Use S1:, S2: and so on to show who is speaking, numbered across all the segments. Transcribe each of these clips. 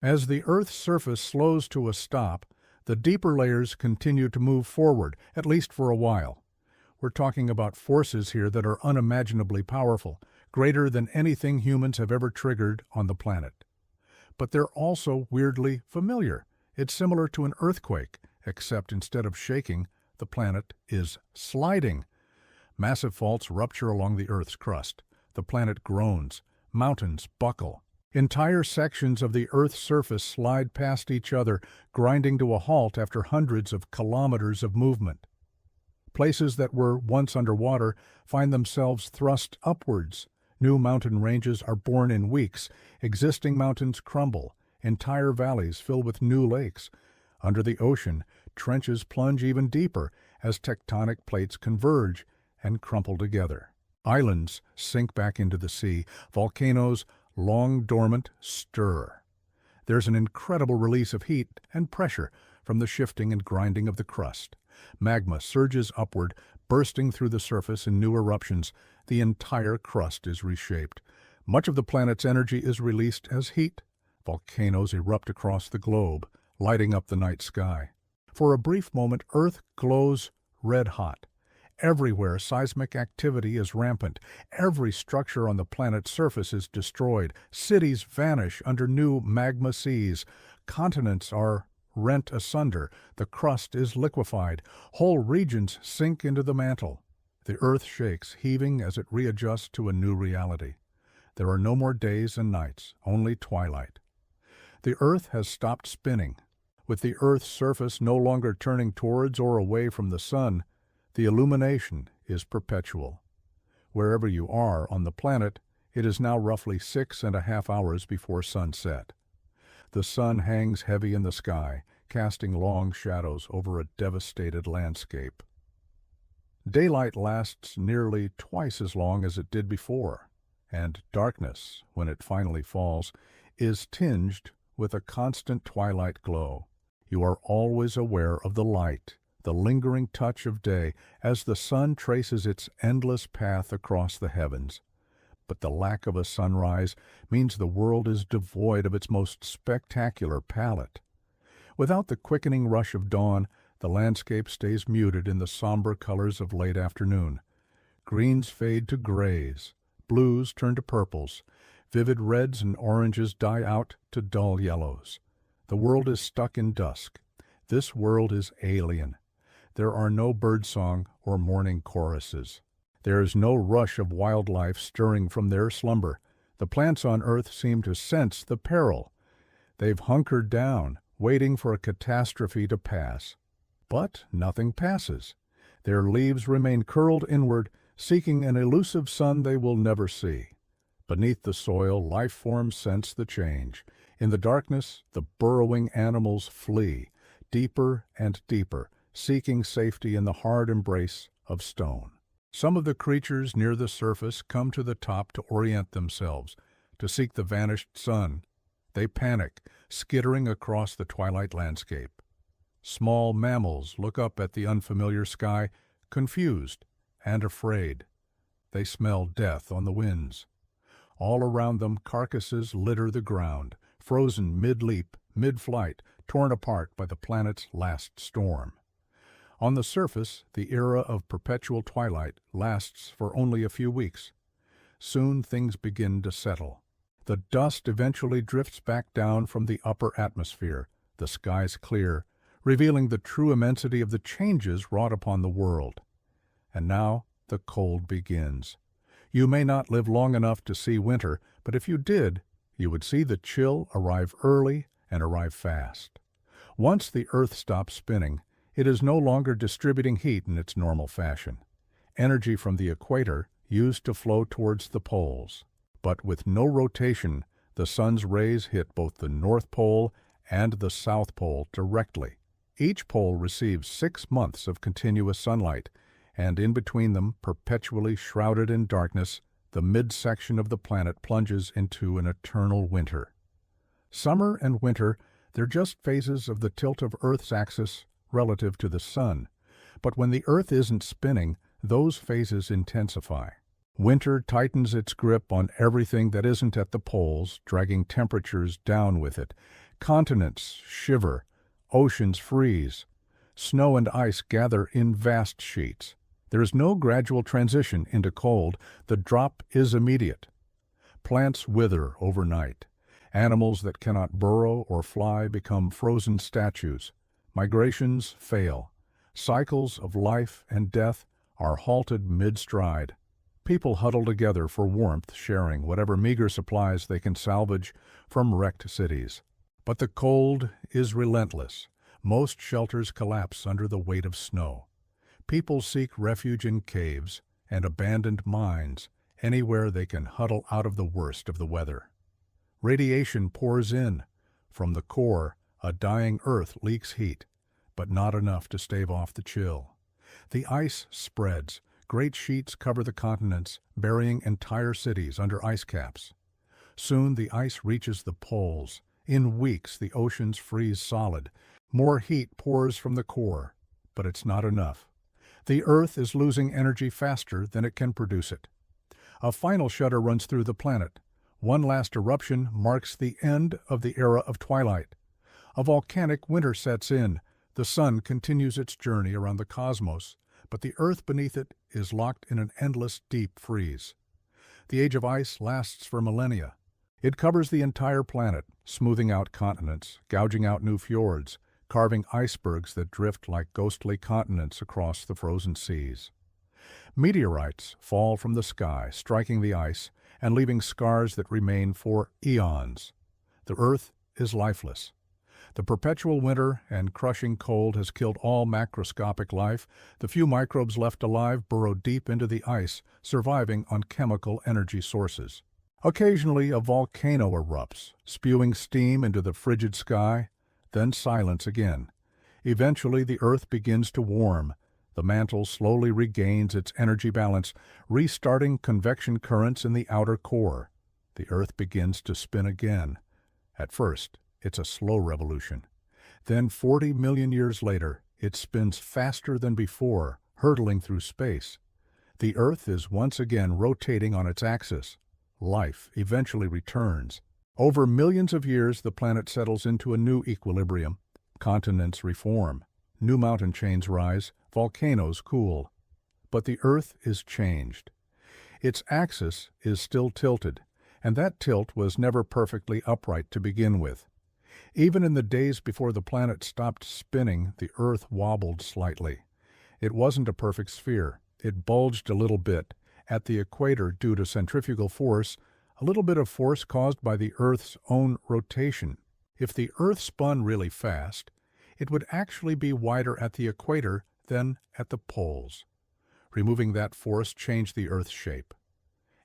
S1: As the Earth's surface slows to a stop, the deeper layers continue to move forward, at least for a while. We're talking about forces here that are unimaginably powerful, greater than anything humans have ever triggered on the planet. But they're also weirdly familiar. It's similar to an earthquake, except instead of shaking, the planet is sliding. Massive faults rupture along the Earth's crust. The planet groans. Mountains buckle. Entire sections of the Earth's surface slide past each other, grinding to a halt after hundreds of kilometers of movement. Places that were once underwater find themselves thrust upwards. New mountain ranges are born in weeks. Existing mountains crumble. Entire valleys fill with new lakes. Under the ocean, trenches plunge even deeper as tectonic plates converge and crumple together. Islands sink back into the sea. Volcanoes, long dormant, stir. There's an incredible release of heat and pressure from the shifting and grinding of the crust. Magma surges upward, bursting through the surface in new eruptions. The entire crust is reshaped. Much of the planet's energy is released as heat. Volcanoes erupt across the globe, lighting up the night sky. For a brief moment, Earth glows red-hot. Everywhere, seismic activity is rampant. Every structure on the planet's surface is destroyed. Cities vanish under new magma seas. Continents are rent asunder. The crust is liquefied. Whole regions sink into the mantle. The Earth shakes, heaving as it readjusts to a new reality. There are no more days and nights, only twilight. The Earth has stopped spinning. With the Earth's surface no longer turning towards or away from the sun, the illumination is perpetual. Wherever you are on the planet, it is now roughly 6.5 hours before sunset. The sun hangs heavy in the sky, casting long shadows over a devastated landscape. Daylight lasts nearly twice as long as it did before, and darkness, when it finally falls, is tinged with a constant twilight glow. You are always aware of the light, the lingering touch of day as the sun traces its endless path across the heavens. But the lack of a sunrise means the world is devoid of its most spectacular palette. Without the quickening rush of dawn, the landscape stays muted in the somber colors of late afternoon. Greens fade to grays, blues turn to purples, vivid reds and oranges die out to dull yellows. The world is stuck in dusk. This world is alien. There are no birdsong or morning choruses. There is no rush of wildlife stirring from their slumber. The plants on Earth seem to sense the peril. They've hunkered down, waiting for a catastrophe to pass. But nothing passes. Their leaves remain curled inward, seeking an elusive sun they will never see. Beneath the soil, life forms sense the change. In the darkness, the burrowing animals flee, deeper and deeper, seeking safety in the hard embrace of stone. Some of the creatures near the surface come to the top to orient themselves, to seek the vanished sun. They panic, skittering across the twilight landscape. Small mammals look up at the unfamiliar sky, confused and afraid. They smell death on the winds. All around them, carcasses litter the ground, frozen mid-leap, mid-flight, torn apart by the planet's last storm. On the surface, the era of perpetual twilight lasts for only a few weeks. Soon things begin to settle. The dust eventually drifts back down from the upper atmosphere. The skies clear, revealing the true immensity of the changes wrought upon the world. And now the cold begins. You may not live long enough to see winter, but if you did, you would see the chill arrive early and arrive fast. Once the Earth stops spinning, it is no longer distributing heat in its normal fashion. Energy from the equator used to flow towards the poles. But with no rotation, the sun's rays hit both the North Pole and the South Pole directly. Each pole receives 6 months of continuous sunlight, and in between them, perpetually shrouded in darkness, the midsection of the planet plunges into an eternal winter. Summer and winter, they're just phases of the tilt of Earth's axis relative to the sun. But when the Earth isn't spinning, those phases intensify. Winter tightens its grip on everything that isn't at the poles, dragging temperatures down with it. Continents shiver, oceans freeze. Snow and ice gather in vast sheets. There is no gradual transition into cold. The drop is immediate. Plants wither overnight. Animals that cannot burrow or fly become frozen statues. Migrations fail. Cycles of life and death are halted mid-stride. People huddle together for warmth, sharing whatever meager supplies they can salvage from wrecked cities. But the cold is relentless. Most shelters collapse under the weight of snow. People seek refuge in caves and abandoned mines, anywhere they can huddle out of the worst of the weather. Radiation pours in. From the core, a dying Earth leaks heat, but not enough to stave off the chill. The ice spreads. Great sheets cover the continents, burying entire cities under ice caps. Soon the ice reaches the poles. In weeks, the oceans freeze solid. More heat pours from the core, but it's not enough. The Earth is losing energy faster than it can produce it. A final shudder runs through the planet. One last eruption marks the end of the era of twilight. A volcanic winter sets in. The sun continues its journey around the cosmos, but the Earth beneath it is locked in an endless deep freeze. The age of ice lasts for millennia. It covers the entire planet, smoothing out continents, gouging out new fjords, carving icebergs that drift like ghostly continents across the frozen seas. Meteorites fall from the sky, striking the ice and leaving scars that remain for eons. The Earth is lifeless. The perpetual winter and crushing cold has killed all macroscopic life. The few microbes left alive burrow deep into the ice, surviving on chemical energy sources. Occasionally, a volcano erupts, spewing steam into the frigid sky, then silence again. Eventually, the Earth begins to warm. The mantle slowly regains its energy balance, restarting convection currents in the outer core. The Earth begins to spin again. At first, it's a slow revolution. Then, 40 million years later, it spins faster than before, hurtling through space. The Earth is once again rotating on its axis. Life eventually returns. Over millions of years, the planet settles into a new equilibrium. Continents reform. New mountain chains rise. Volcanoes cool. But the Earth is changed. Its axis is still tilted, and that tilt was never perfectly upright to begin with. Even in the days before the planet stopped spinning, the Earth wobbled slightly. It wasn't a perfect sphere. It bulged a little bit. At the equator, due to centrifugal force, a little bit of force caused by the Earth's own rotation. If the Earth spun really fast, it would actually be wider at the equator than at the poles. Removing that force changed the Earth's shape.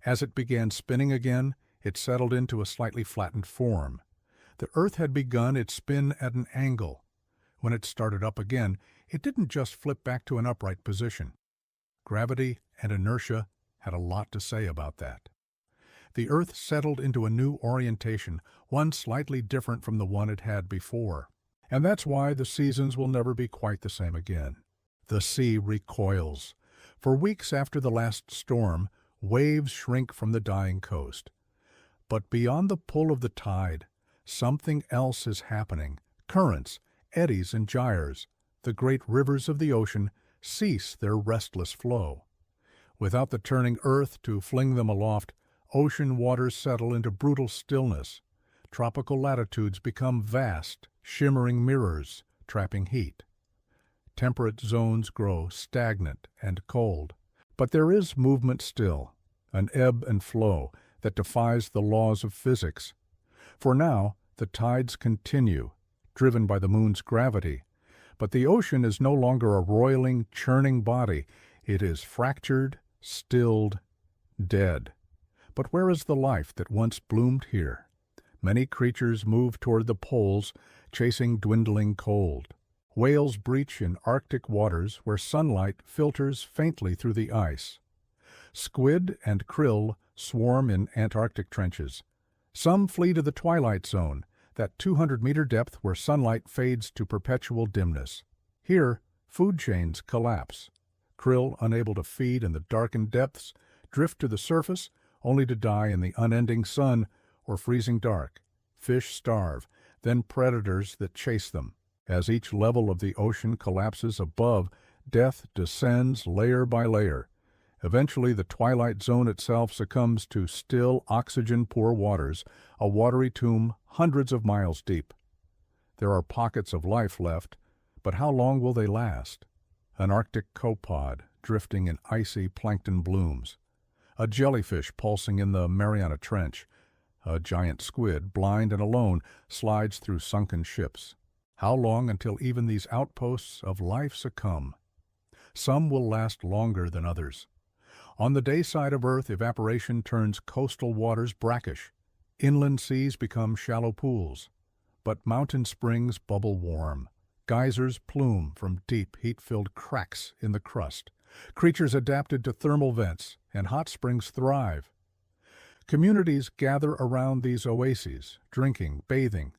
S1: As it began spinning again, it settled into a slightly flattened form. The Earth had begun its spin at an angle. When it started up again, it didn't just flip back to an upright position. Gravity and inertia had a lot to say about that. The Earth settled into a new orientation, one slightly different from the one it had before. And that's why the seasons will never be quite the same again. The sea recoils. For weeks after the last storm, waves shrink from the dying coast. But beyond the pull of the tide, something else is happening. Currents, eddies, and gyres, the great rivers of the ocean, cease their restless flow. Without the turning earth to fling them aloft, ocean waters settle into brutal stillness. Tropical latitudes become vast, shimmering mirrors, trapping heat. Temperate zones grow stagnant and cold. But there is movement still, an ebb and flow that defies the laws of physics. For now, the tides continue, driven by the moon's gravity. But the ocean is no longer a roiling, churning body. It is fractured, stilled, dead. But where is the life that once bloomed here? Many creatures move toward the poles, chasing dwindling cold. Whales breach in Arctic waters where sunlight filters faintly through the ice. Squid and krill swarm in Antarctic trenches. Some flee to the twilight zone, that 200-meter depth where sunlight fades to perpetual dimness. Here, food chains collapse. Krill, unable to feed in the darkened depths, drift to the surface, only to die in the unending sun or freezing dark. Fish starve. then predators that chase them. As each level of the ocean collapses above, death descends layer by layer. Eventually, the twilight zone itself succumbs to still, oxygen-poor waters, a watery tomb hundreds of miles deep. There are pockets of life left, but how long will they last? An Arctic copod drifting in icy plankton blooms, a jellyfish pulsing in the Mariana Trench, a giant squid, blind and alone, slides through sunken ships. How long until even these outposts of life succumb? Some will last longer than others. On the day side of Earth, evaporation turns coastal waters brackish. Inland seas become shallow pools. But mountain springs bubble warm. Geysers plume from deep, heat-filled cracks in the crust. Creatures adapted to thermal vents, and hot springs thrive. Communities gather around these oases, drinking, bathing,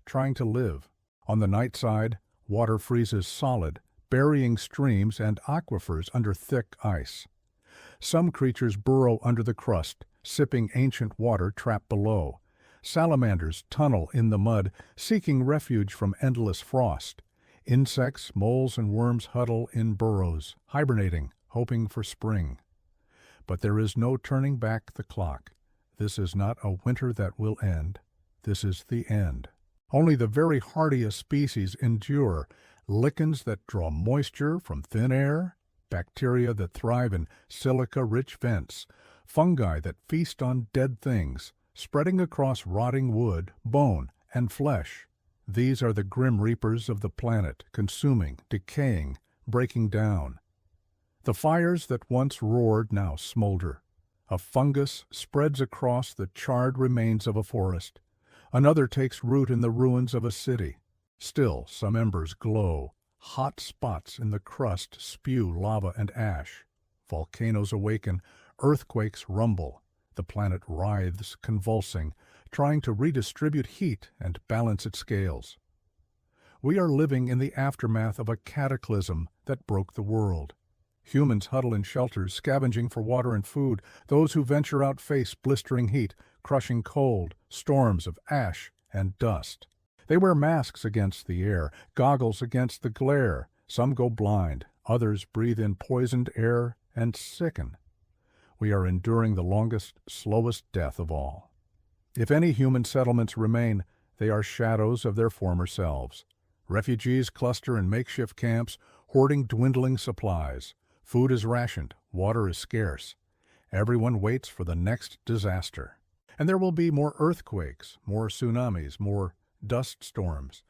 S1: trying to live. On the night side, water freezes solid, burying streams and aquifers under thick ice. Some creatures burrow under the crust, sipping ancient water trapped below. Salamanders tunnel in the mud, seeking refuge from endless frost. Insects, moles, and worms huddle in burrows, hibernating, hoping for spring. But there is no turning back the clock. This is not a winter that will end. This is the end. Only the very hardiest species endure, lichens that draw moisture from thin air, bacteria that thrive in silica-rich vents, fungi that feast on dead things, spreading across rotting wood, bone, and flesh. These are the grim reapers of the planet, consuming, decaying, breaking down. The fires that once roared now smolder. A fungus spreads across the charred remains of a forest. Another takes root in the ruins of a city. Still, some embers glow. Hot spots in the crust spew lava and ash. Volcanoes awaken, earthquakes rumble. The planet writhes, convulsing, trying to redistribute heat and balance its scales. We are living in the aftermath of a cataclysm that broke the world. Humans huddle in shelters, scavenging for water and food. Those who venture out face blistering heat, crushing cold, storms of ash and dust. They wear masks against the air, goggles against the glare. Some go blind, others breathe in poisoned air and sicken. We are enduring the longest, slowest death of all. If any human settlements remain, they are shadows of their former selves. Refugees cluster in makeshift camps, hoarding dwindling supplies. Food is rationed, water is scarce. Everyone waits for the next disaster. And there will be more earthquakes, more tsunamis, more dust storms.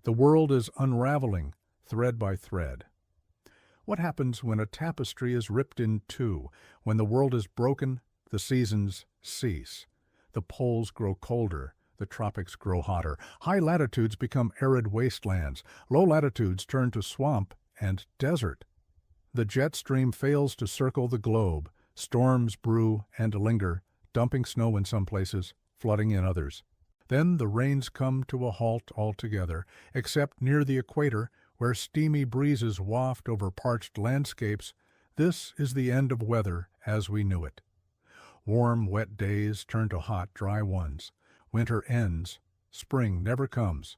S1: The world is unraveling, thread by thread. What happens when a tapestry is ripped in two? When the world is broken, the seasons cease. The poles grow colder, the tropics grow hotter. High latitudes become arid wastelands. Low latitudes turn to swamp and desert. The jet stream fails to circle the globe. Storms brew and linger, dumping snow in some places, flooding in others. Then the rains come to a halt altogether, except near the equator, where steamy breezes waft over parched landscapes. This is the end of weather as we knew it. Warm, wet days turn to hot, dry ones. Winter ends. Spring never comes.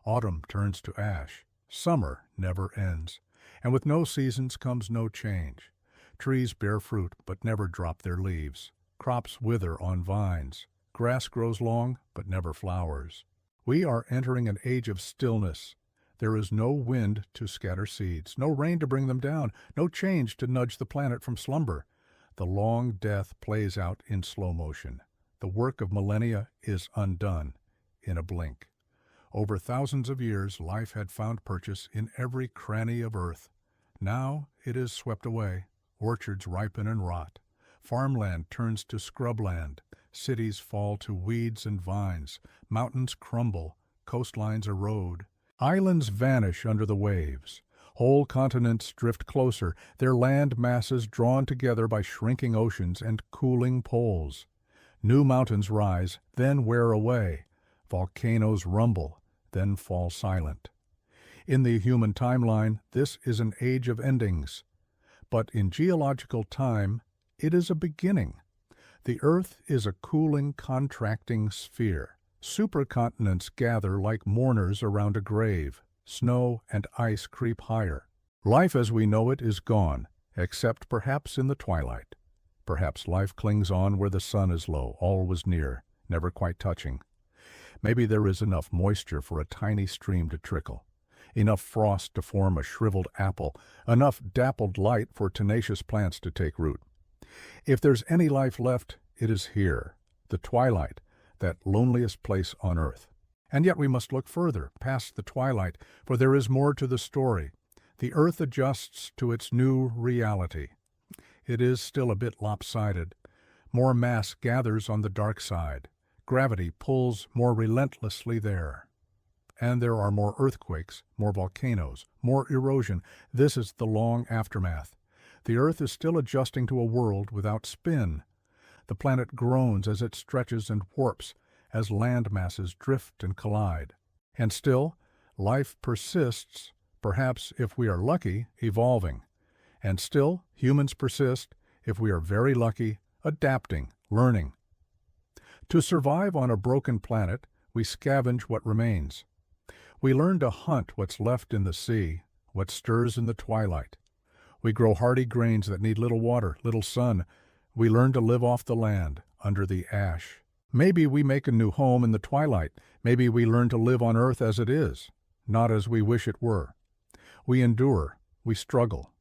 S1: Autumn turns to ash. Summer never ends. And with no seasons comes no change. Trees bear fruit but never drop their leaves. Crops wither on vines. Grass grows long, but never flowers. We are entering an age of stillness. There is no wind to scatter seeds, no rain to bring them down, no change to nudge the planet from slumber. The long death plays out in slow motion. The work of millennia is undone in a blink. Over thousands of years, life had found purchase in every cranny of earth. Now it is swept away. Orchards ripen and rot. Farmland turns to scrubland. Cities fall to weeds and vines. Mountains crumble. Coastlines erode. Islands vanish under the waves. Whole continents drift closer, their land masses drawn together by shrinking oceans and cooling poles. New mountains rise, then wear away. Volcanoes rumble, then fall silent. In the human timeline, this is an age of endings. But in geological time, it is a beginning. The Earth is a cooling, contracting sphere. Supercontinents gather like mourners around a grave. Snow and ice creep higher. Life as we know it is gone, except perhaps in the twilight. Perhaps life clings on where the sun is low, always near, never quite touching. Maybe there is enough moisture for a tiny stream to trickle, enough frost to form a shriveled apple, enough dappled light for tenacious plants to take root. If there's any life left, it is here, the twilight, that loneliest place on earth. And yet we must look further, past the twilight, for there is more to the story. The earth adjusts to its new reality. It is still a bit lopsided. More mass gathers on the dark side. Gravity pulls more relentlessly there. And there are more earthquakes, more volcanoes, more erosion. This is the long aftermath. The earth is still adjusting to a world without spin. The planet groans as it stretches and warps, as land masses drift and collide. And still, life persists, perhaps, if we are lucky, evolving. And still, humans persist, if we are very lucky, adapting, learning. To survive on a broken planet, we scavenge what remains. We learn to hunt what's left in the sea, what stirs in the twilight. We grow hardy grains that need little water, little sun. We learn to live off the land, under the ash. Maybe we make a new home in the twilight. Maybe we learn to live on earth as it is, not as we wish it were. We endure. We struggle.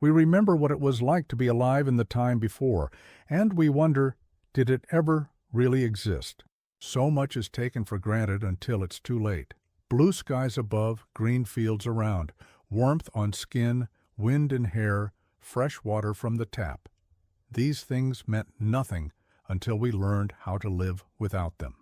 S1: We remember what it was like to be alive in the time before, and we wonder, did it ever really exist? So much is taken for granted until it's too late. Blue skies above, green fields around, warmth on skin, wind in hair, fresh water from the tap. These things meant nothing until we learned how to live without them.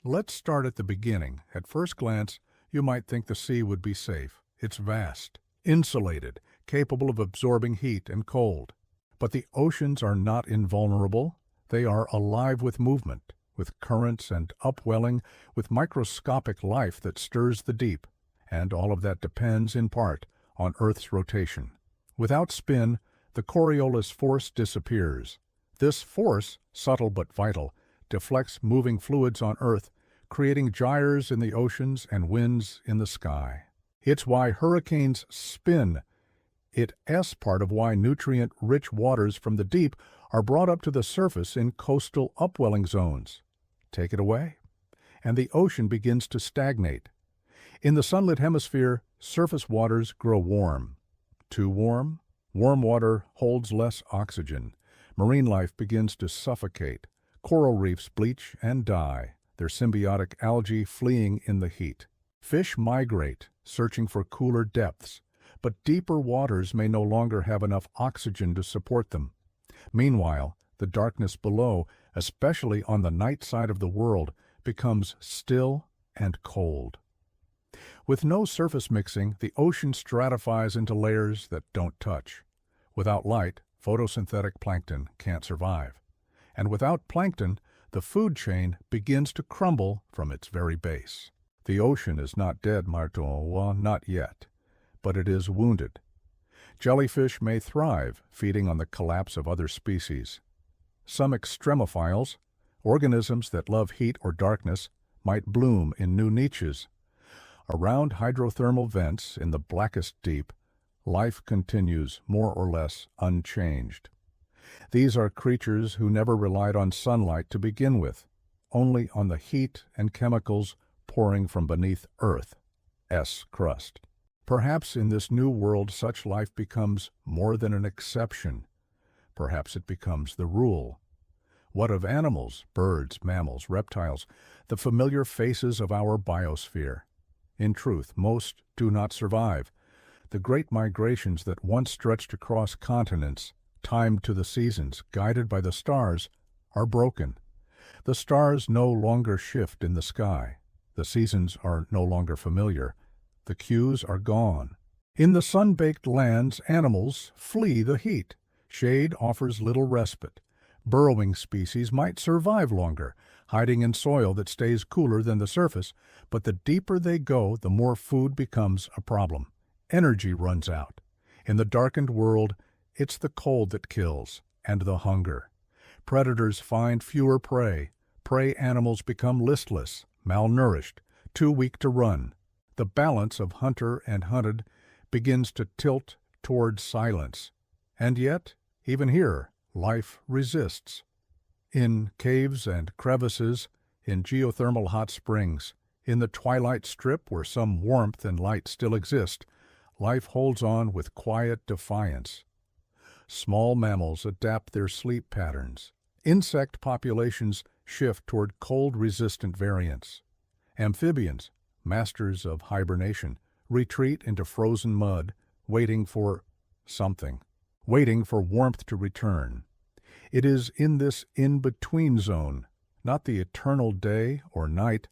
S1: Let's start at the beginning. At first glance, you might think the sea would be safe. It's vast, insulated, capable of absorbing heat and cold. But the oceans are not invulnerable. They are alive with movement, with currents and upwelling, with microscopic life that stirs the deep. And all of that depends, in part, on Earth's rotation. Without spin, the Coriolis force disappears. This force, subtle but vital, deflects moving fluids on Earth, creating gyres in the oceans and winds in the sky. It's why hurricanes spin. It's part of why nutrient-rich waters from the deep are brought up to the surface in coastal upwelling zones. Take it away, and the ocean begins to stagnate. In the sunlit hemisphere, surface waters grow warm. Too warm? Warm water holds less oxygen. Marine life begins to suffocate. Coral reefs bleach and die, their symbiotic algae fleeing in the heat. Fish migrate, searching for cooler depths, but deeper waters may no longer have enough oxygen to support them. Meanwhile, the darkness below, especially on the night side of the world, becomes still and cold. With no surface mixing, the ocean stratifies into layers that don't touch. Without light, photosynthetic plankton can't survive. And without plankton, the food chain begins to crumble from its very base. The ocean is not dead, Martin, well, not yet, but it is wounded. Jellyfish may thrive, feeding on the collapse of other species. Some extremophiles, organisms that love heat or darkness, might bloom in new niches. Around hydrothermal vents in the blackest deep, life continues more or less unchanged. These are creatures who never relied on sunlight to begin with, only on the heat and chemicals pouring from beneath Earth's crust. Perhaps in this new world such life becomes more than an exception. Perhaps it becomes the rule. What of animals, birds, mammals, reptiles, the familiar faces of our biosphere? In truth, most do not survive. The great migrations that once stretched across continents, timed to the seasons, guided by the stars, are broken. The stars no longer shift in the sky. The seasons are no longer familiar. The cues are gone. In the sun-baked lands, animals flee the heat. Shade offers little respite. Burrowing species might survive longer, hiding in soil that stays cooler than the surface, but the deeper they go, the more food becomes a problem. Energy runs out. In the darkened world, it's the cold that kills, and the hunger. Predators find fewer prey. Prey animals become listless, malnourished, too weak to run. The balance of hunter and hunted begins to tilt toward silence. And yet, even here, life resists. In caves and crevices, in geothermal hot springs, in the twilight strip where some warmth and light still exist, life holds on with quiet defiance. Small mammals adapt their sleep patterns. Insect populations shift toward cold-resistant variants. Amphibians, masters of hibernation, retreat into frozen mud, waiting for something, waiting for warmth to return. It is in this in-between zone, not the eternal day or night,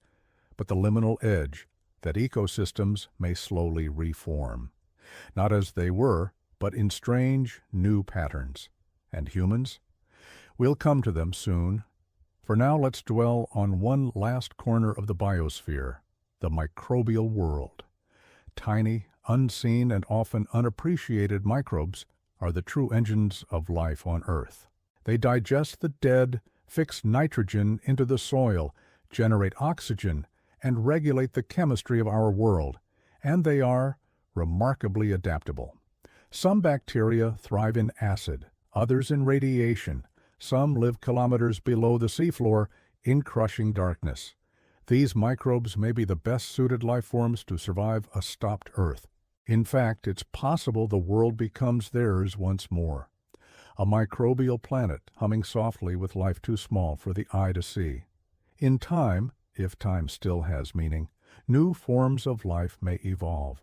S1: but the liminal edge, that ecosystems may slowly reform. Not as they were, but in strange, new patterns. And humans? We'll come to them soon. For now, let's dwell on one last corner of the biosphere, the microbial world. Tiny, unseen, and often unappreciated microbes are the true engines of life on Earth. They digest the dead, fix nitrogen into the soil, generate oxygen, and regulate the chemistry of our world. And they are remarkably adaptable. Some bacteria thrive in acid, others in radiation. Some live kilometers below the seafloor in crushing darkness. These microbes may be the best-suited life forms to survive a stopped Earth. In fact, it's possible the world becomes theirs once more. A microbial planet humming softly with life too small for the eye to see. In time, if time still has meaning, new forms of life may evolve.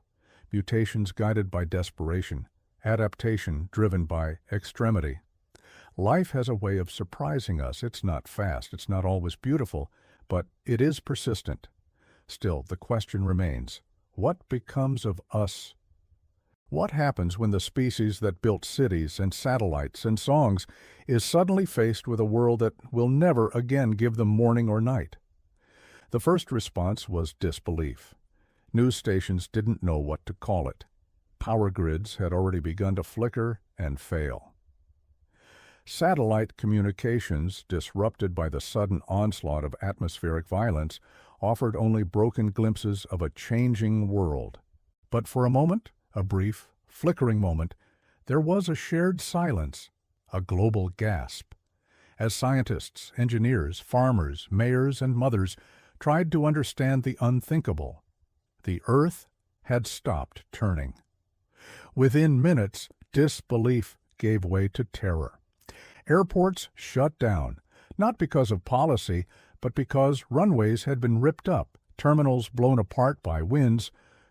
S1: Mutations guided by desperation, adaptation driven by extremity. Life has a way of surprising us. It's not fast, it's not always beautiful, but it is persistent. Still, the question remains, what becomes of us? What happens when the species that built cities and satellites and songs is suddenly faced with a world that will never again give them morning or night? The first response was disbelief. News stations didn't know what to call it. Power grids had already begun to flicker and fail. Satellite communications, disrupted by the sudden onslaught of atmospheric violence, offered only broken glimpses of a changing world. But for a moment, a brief, flickering moment, there was a shared silence, a global gasp. As scientists, engineers, farmers, mayors, and mothers tried to understand the unthinkable, the Earth had stopped turning. Within minutes, disbelief gave way to terror. Airports shut down, not because of policy, but because runways had been ripped up, terminals blown apart by winds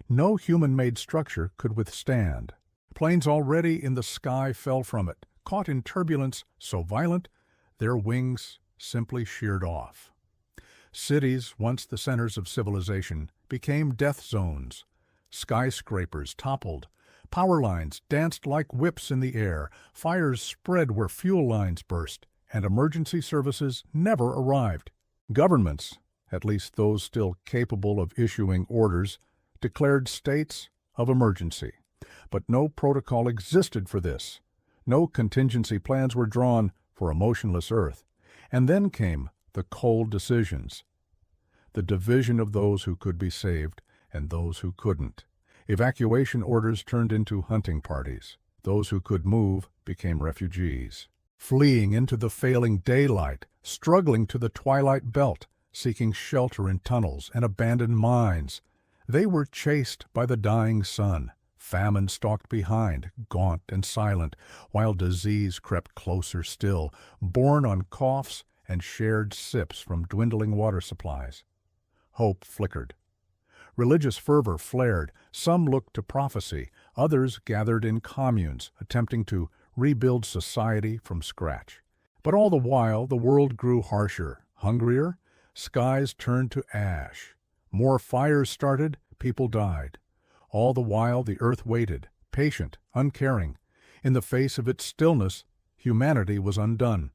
S1: no human-made structure could withstand. Planes already in the sky fell from it, caught in turbulence so violent their wings simply sheared off. Cities, once the centers of civilization, became death zones. Skyscrapers toppled. Power lines danced like whips in the air. Fires spread where fuel lines burst, and emergency services never arrived. Governments, at least those still capable of issuing orders, declared states of emergency. But no protocol existed for this. No contingency plans were drawn for a motionless Earth. And then came the cold decisions. The division of those who could be saved and those who couldn't. Evacuation orders turned into hunting parties. Those who could move became refugees, fleeing into the failing daylight, struggling to the twilight belt, seeking shelter in tunnels and abandoned mines. They were chased by the dying sun. Famine stalked behind, gaunt and silent, while disease crept closer still, borne on coughs and shared sips from dwindling water supplies. Hope flickered. Religious fervor flared. Some looked to prophecy. Others gathered in communes, attempting to rebuild society from scratch. But all the while, the world grew harsher, hungrier. Skies turned to ash. More fires started, people died. All the while, the Earth waited, patient, uncaring. In the face of its stillness, humanity was undone.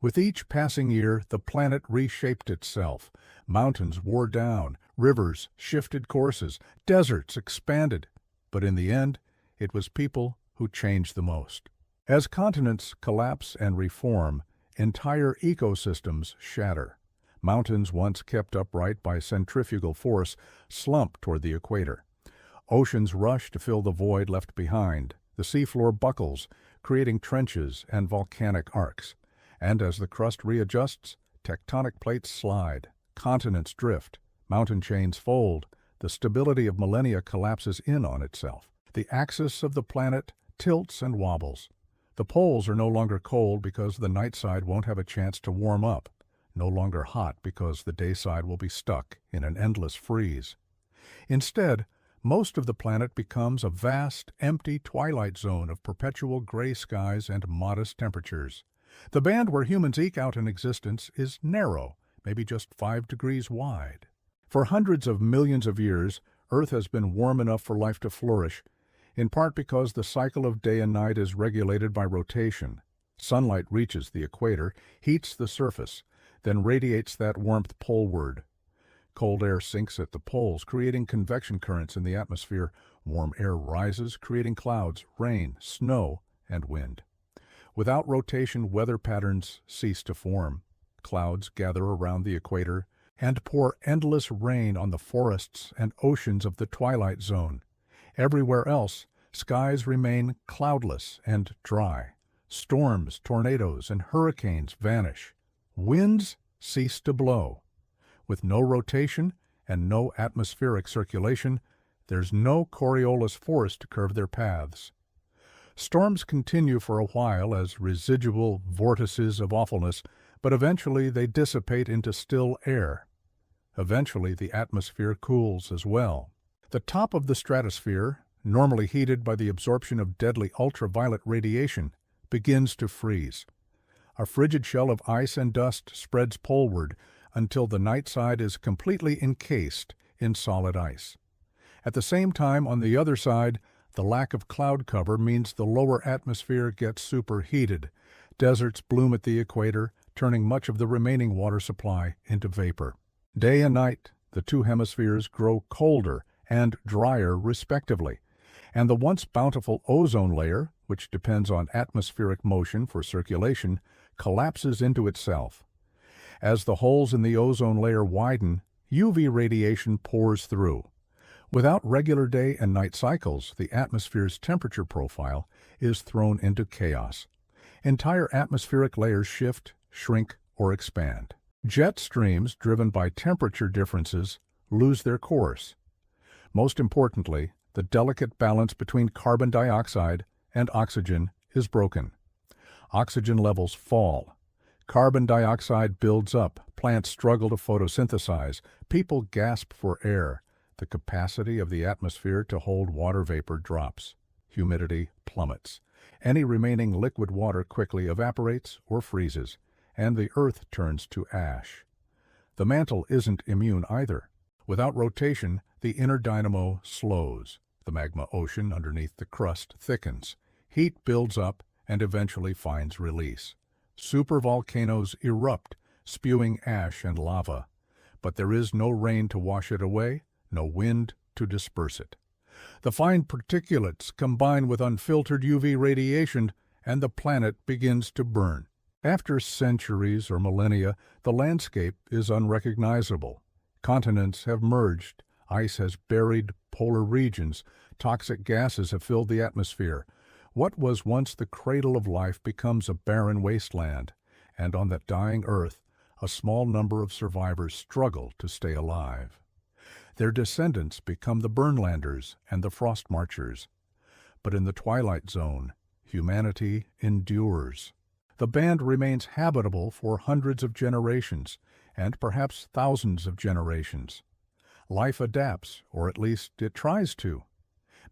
S1: With each passing year, the planet reshaped itself. Mountains wore down, rivers shifted courses, deserts expanded. But in the end, it was people who changed the most. As continents collapse and reform, Entire ecosystems shatter. Mountains once kept upright by centrifugal force slump toward the equator. Oceans rush to fill the void left behind. The seafloor buckles, creating trenches and volcanic arcs. And as the crust readjusts, tectonic plates slide, continents drift, mountain chains fold, the stability of millennia collapses in on itself. The axis of the planet tilts and wobbles. The poles are no longer cold because the night side won't have a chance to warm up, no longer hot because the day side will be stuck in an endless freeze. Instead, most of the planet becomes a vast, empty twilight zone of perpetual gray skies and modest temperatures. The band where humans eke out an existence is narrow, maybe just 5 degrees wide. For hundreds of millions of years, Earth has been warm enough for life to flourish, in part because the cycle of day and night is regulated by rotation. Sunlight reaches the equator, heats the surface, then radiates that warmth poleward. Cold air sinks at the poles, creating convection currents in the atmosphere. Warm air rises, creating clouds, rain, snow, and wind. Without rotation, weather patterns cease to form. Clouds gather around the equator and pour endless rain on the forests and oceans of the twilight zone. Everywhere else, skies remain cloudless and dry. Storms, tornadoes, and hurricanes vanish. Winds cease to blow. With no rotation and no atmospheric circulation, there's no Coriolis force to curve their paths. Storms continue for a while as residual vortices of awfulness, but eventually they dissipate into still air. Eventually the atmosphere cools as well. The top of the stratosphere, normally heated by the absorption of deadly ultraviolet radiation, begins to freeze. A frigid shell of ice and dust spreads poleward until the night side is completely encased in solid ice. At the same time, on the other side, the lack of cloud cover means the lower atmosphere gets superheated. Deserts bloom at the equator, turning much of the remaining water supply into vapor. Day and night, the two hemispheres grow colder and drier respectively, and the once bountiful ozone layer, which depends on atmospheric motion for circulation, collapses into itself. As the holes in the ozone layer widen, UV radiation pours through. Without regular day and night cycles, the atmosphere's temperature profile is thrown into chaos. Entire atmospheric layers shift, shrink, or expand. Jet streams driven by temperature differences lose their course. Most importantly, the delicate balance between carbon dioxide and oxygen is broken. Oxygen levels fall. Carbon dioxide builds up. Plants struggle to photosynthesize. People gasp for air. The capacity of the atmosphere to hold water vapor drops. Humidity plummets. Any remaining liquid water quickly evaporates or freezes, and the earth turns to ash. The mantle isn't immune either. Without rotation, the inner dynamo slows. The magma ocean underneath the crust thickens. Heat builds up and eventually finds release. Supervolcanoes erupt, spewing ash and lava. But there is no rain to wash it away, no wind to disperse it. The fine particulates combine with unfiltered UV radiation, and the planet begins to burn. After centuries or millennia, the landscape is unrecognizable. Continents have merged. Ice has buried polar regions. Toxic gases have filled the atmosphere. What was once the cradle of life becomes a barren wasteland, and on that dying earth, a small number of survivors struggle to stay alive. Their descendants become the Burnlanders and the Frost Marchers. But in the twilight zone, humanity endures. The band remains habitable for hundreds of generations, and perhaps thousands of generations. Life adapts, or at least it tries to.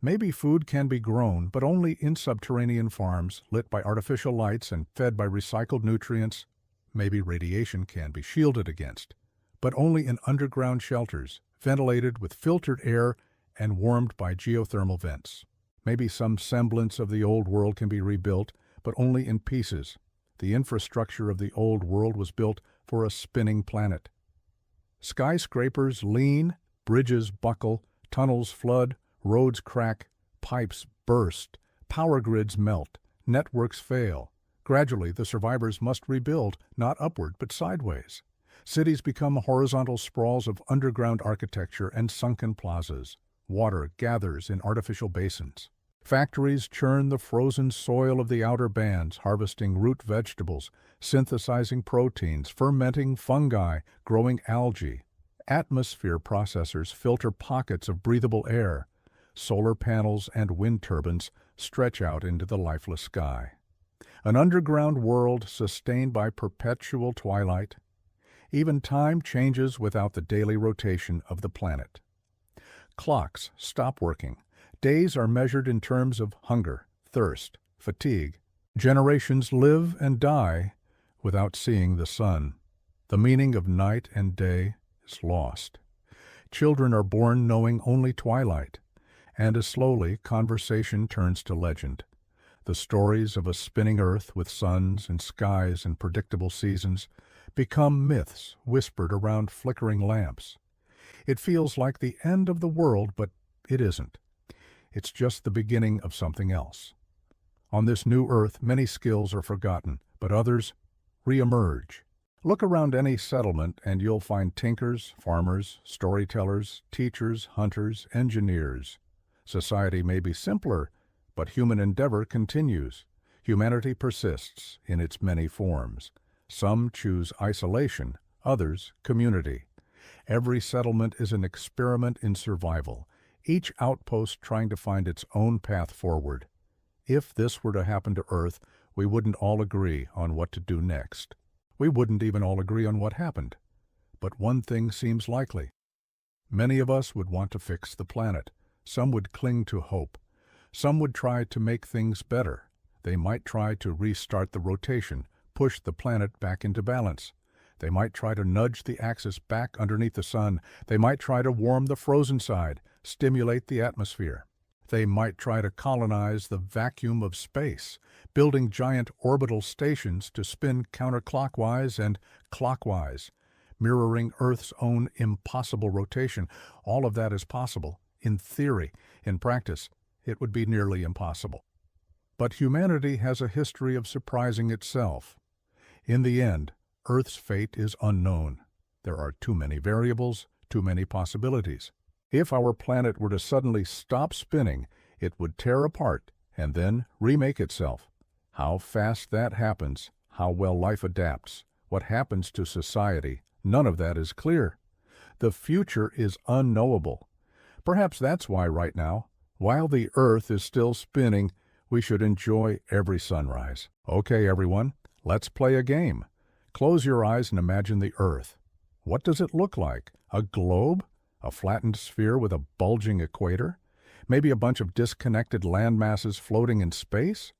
S1: Maybe food can be grown, but only in subterranean farms, lit by artificial lights and fed by recycled nutrients. Maybe radiation can be shielded against, but only in underground shelters, ventilated with filtered air and warmed by geothermal vents. Maybe some semblance of the old world can be rebuilt, but only in pieces. The infrastructure of the old world was built for a spinning planet. Skyscrapers lean, bridges buckle, tunnels flood, roads crack, pipes burst, power grids melt, networks fail, Gradually, the survivors must rebuild, not upward but sideways. Cities become horizontal sprawls of underground architecture and sunken plazas. Water gathers in artificial basins. Factories churn the frozen soil of the outer bands, harvesting root vegetables, synthesizing proteins, fermenting fungi, growing algae. Atmosphere processors filter pockets of breathable air. Solar panels and wind turbines stretch out into the lifeless sky. An underground world sustained by perpetual twilight. Even time changes without the daily rotation of the planet. Clocks stop working. Days are measured in terms of hunger, thirst, fatigue. Generations live and die without seeing the sun. The meaning of night and day is lost. Children are born knowing only twilight, and as slowly conversation turns to legend. The stories of a spinning earth with suns and skies and predictable seasons become myths whispered around flickering lamps. It feels like the end of the world, but it isn't. It's just the beginning of something else. On this new earth, many skills are forgotten, but others re-emerge. Look around any settlement and you'll find tinkers, farmers, storytellers, teachers, hunters, engineers. Society may be simpler, but human endeavor continues. Humanity persists in its many forms. Some choose isolation, others community. Every settlement is an experiment in survival, each outpost trying to find its own path forward. If this were to happen to Earth, we wouldn't all agree on what to do next. We wouldn't even all agree on what happened. But one thing seems likely. Many of us would want to fix the planet. Some would cling to hope. Some would try to make things better. They might try to restart the rotation, push the planet back into balance. They might try to nudge the axis back underneath the sun. They might try to warm the frozen side, stimulate the atmosphere. They might try to colonize the vacuum of space, building giant orbital stations to spin counterclockwise and clockwise, mirroring Earth's own impossible rotation. All of that is possible, in theory. In practice, it would be nearly impossible. But humanity has a history of surprising itself. In the end, Earth's fate is unknown. There are too many variables, too many possibilities. If our planet were to suddenly stop spinning, it would tear apart and then remake itself. How fast that happens, how well life adapts, what happens to society, none of that is clear. The future is unknowable. Perhaps that's why right now, while the Earth is still spinning, we should enjoy every sunrise. Okay, everyone, let's play a game. Close your eyes and imagine the Earth. What does it look like? A globe? A flattened sphere with a bulging equator? Maybe a bunch of disconnected landmasses floating in space?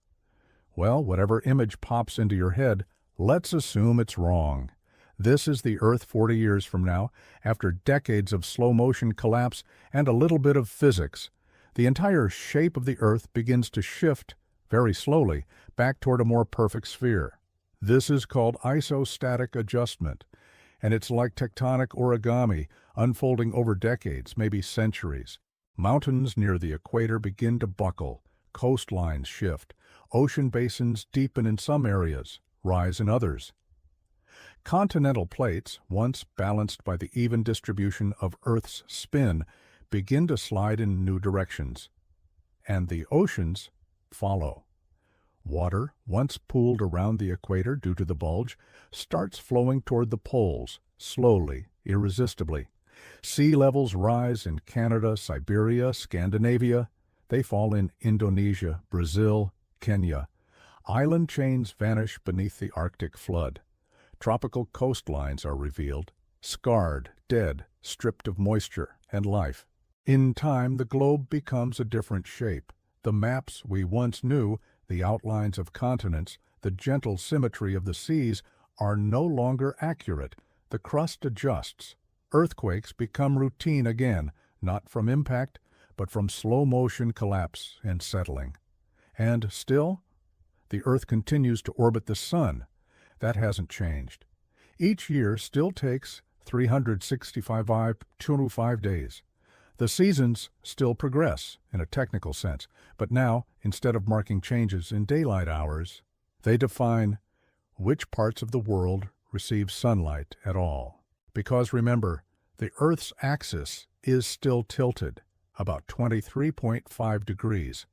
S1: Well, whatever image pops into your head, let's assume it's wrong. This is the Earth 40 years from now, after decades of slow-motion collapse and a little bit of physics. The entire shape of the Earth begins to shift, very slowly, back toward a more perfect sphere. This is called isostatic adjustment, and it's like tectonic origami, unfolding over decades, maybe centuries. Mountains near the equator begin to buckle, coastlines shift, ocean basins deepen in some areas, rise in others. Continental plates, once balanced by the even distribution of Earth's spin, begin to slide in new directions, and the oceans follow. Water, once pooled around the equator due to the bulge, starts flowing toward the poles, slowly, irresistibly. Sea levels rise in Canada, Siberia, Scandinavia. They fall in Indonesia, Brazil, Kenya. Island chains vanish beneath the Arctic flood. Tropical coastlines are revealed, scarred, dead, stripped of moisture and life. In time, the globe becomes a different shape. The maps we once knew, the outlines of continents, the gentle symmetry of the seas, are no longer accurate. The crust adjusts. Earthquakes become routine again, not from impact, but from slow-motion collapse and settling. And still, the Earth continues to orbit the Sun. That hasn't changed. Each year still takes 365 days. The seasons still progress, in a technical sense, but now, instead of marking changes in daylight hours, They define which parts of the world receive sunlight at all. Because remember, the Earth's axis is still tilted, about 23.5 degrees.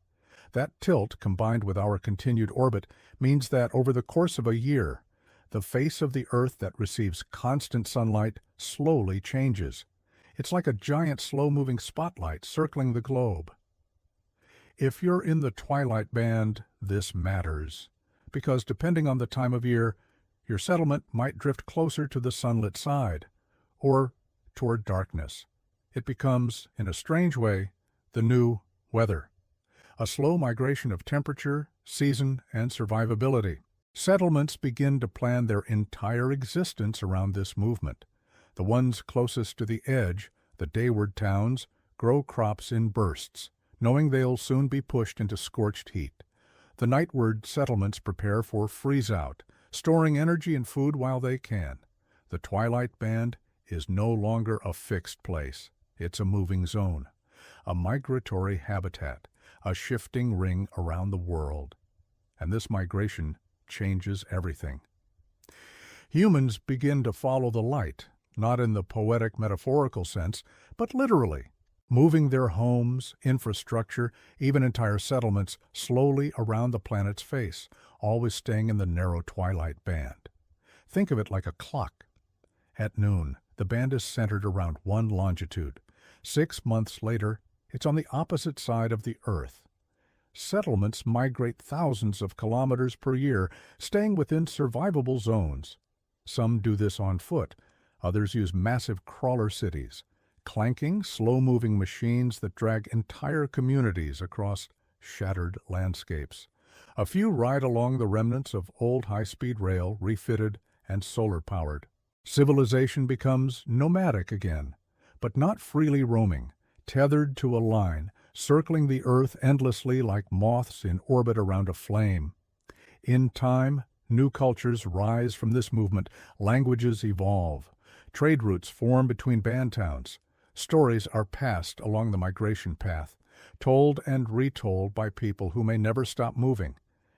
S1: That tilt, combined with our continued orbit, means that over the course of a year, the face of the Earth that receives constant sunlight slowly changes. It's like a giant slow-moving spotlight circling the globe. If you're in the twilight band, this matters, because depending on the time of year, your settlement might drift closer to the sunlit side, or toward darkness. It becomes, in a strange way, the new weather. A slow migration of temperature, season, and survivability. Settlements begin to plan their entire existence around this movement. The ones closest to the edge, the dayward towns, grow crops in bursts, knowing they'll soon be pushed into scorched heat. The nightward settlements prepare for freeze-out, storing energy and food while they can. The twilight band is no longer a fixed place. It's a moving zone, a migratory habitat, a shifting ring around the world. And this migration changes everything. Humans begin to follow the light, not in the poetic metaphorical sense, but literally, moving their homes, infrastructure, even entire settlements slowly around the planet's face, always staying in the narrow twilight band. Think of it like a clock. At noon, the band is centered around one longitude. 6 months later, it's on the opposite side of the Earth. Settlements migrate thousands of kilometers per year, staying within survivable zones. Some do this on foot. Others use massive crawler cities, clanking, slow-moving machines that drag entire communities across shattered landscapes. A few ride along the remnants of old high-speed rail, refitted and solar-powered. Civilization becomes nomadic again, but not freely roaming, tethered to a line, circling the Earth endlessly like moths in orbit around a flame. In time, new cultures rise from this movement, languages evolve, trade routes form between band towns, stories are passed along the migration path, told and retold by people who may never stop moving,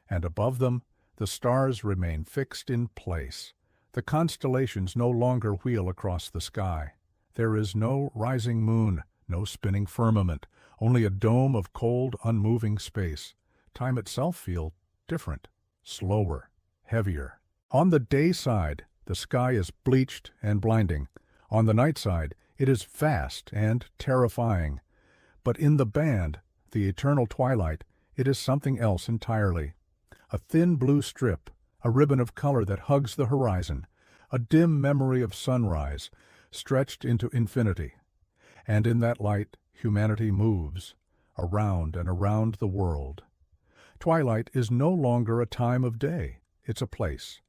S1: and above them, the stars remain fixed in place. The constellations no longer wheel across the sky. There is no rising moon, no spinning firmament, only a dome of cold, unmoving space. Time itself feels different, slower, heavier. On the day side, the sky is bleached and blinding. On the night side, it is vast and terrifying. But in the band, the eternal twilight, it is something else entirely. A thin blue strip, a ribbon of color that hugs the horizon, a dim memory of sunrise, stretched into infinity. And in that light, humanity moves, around and around the world. Twilight is no longer a time of day, it's a place.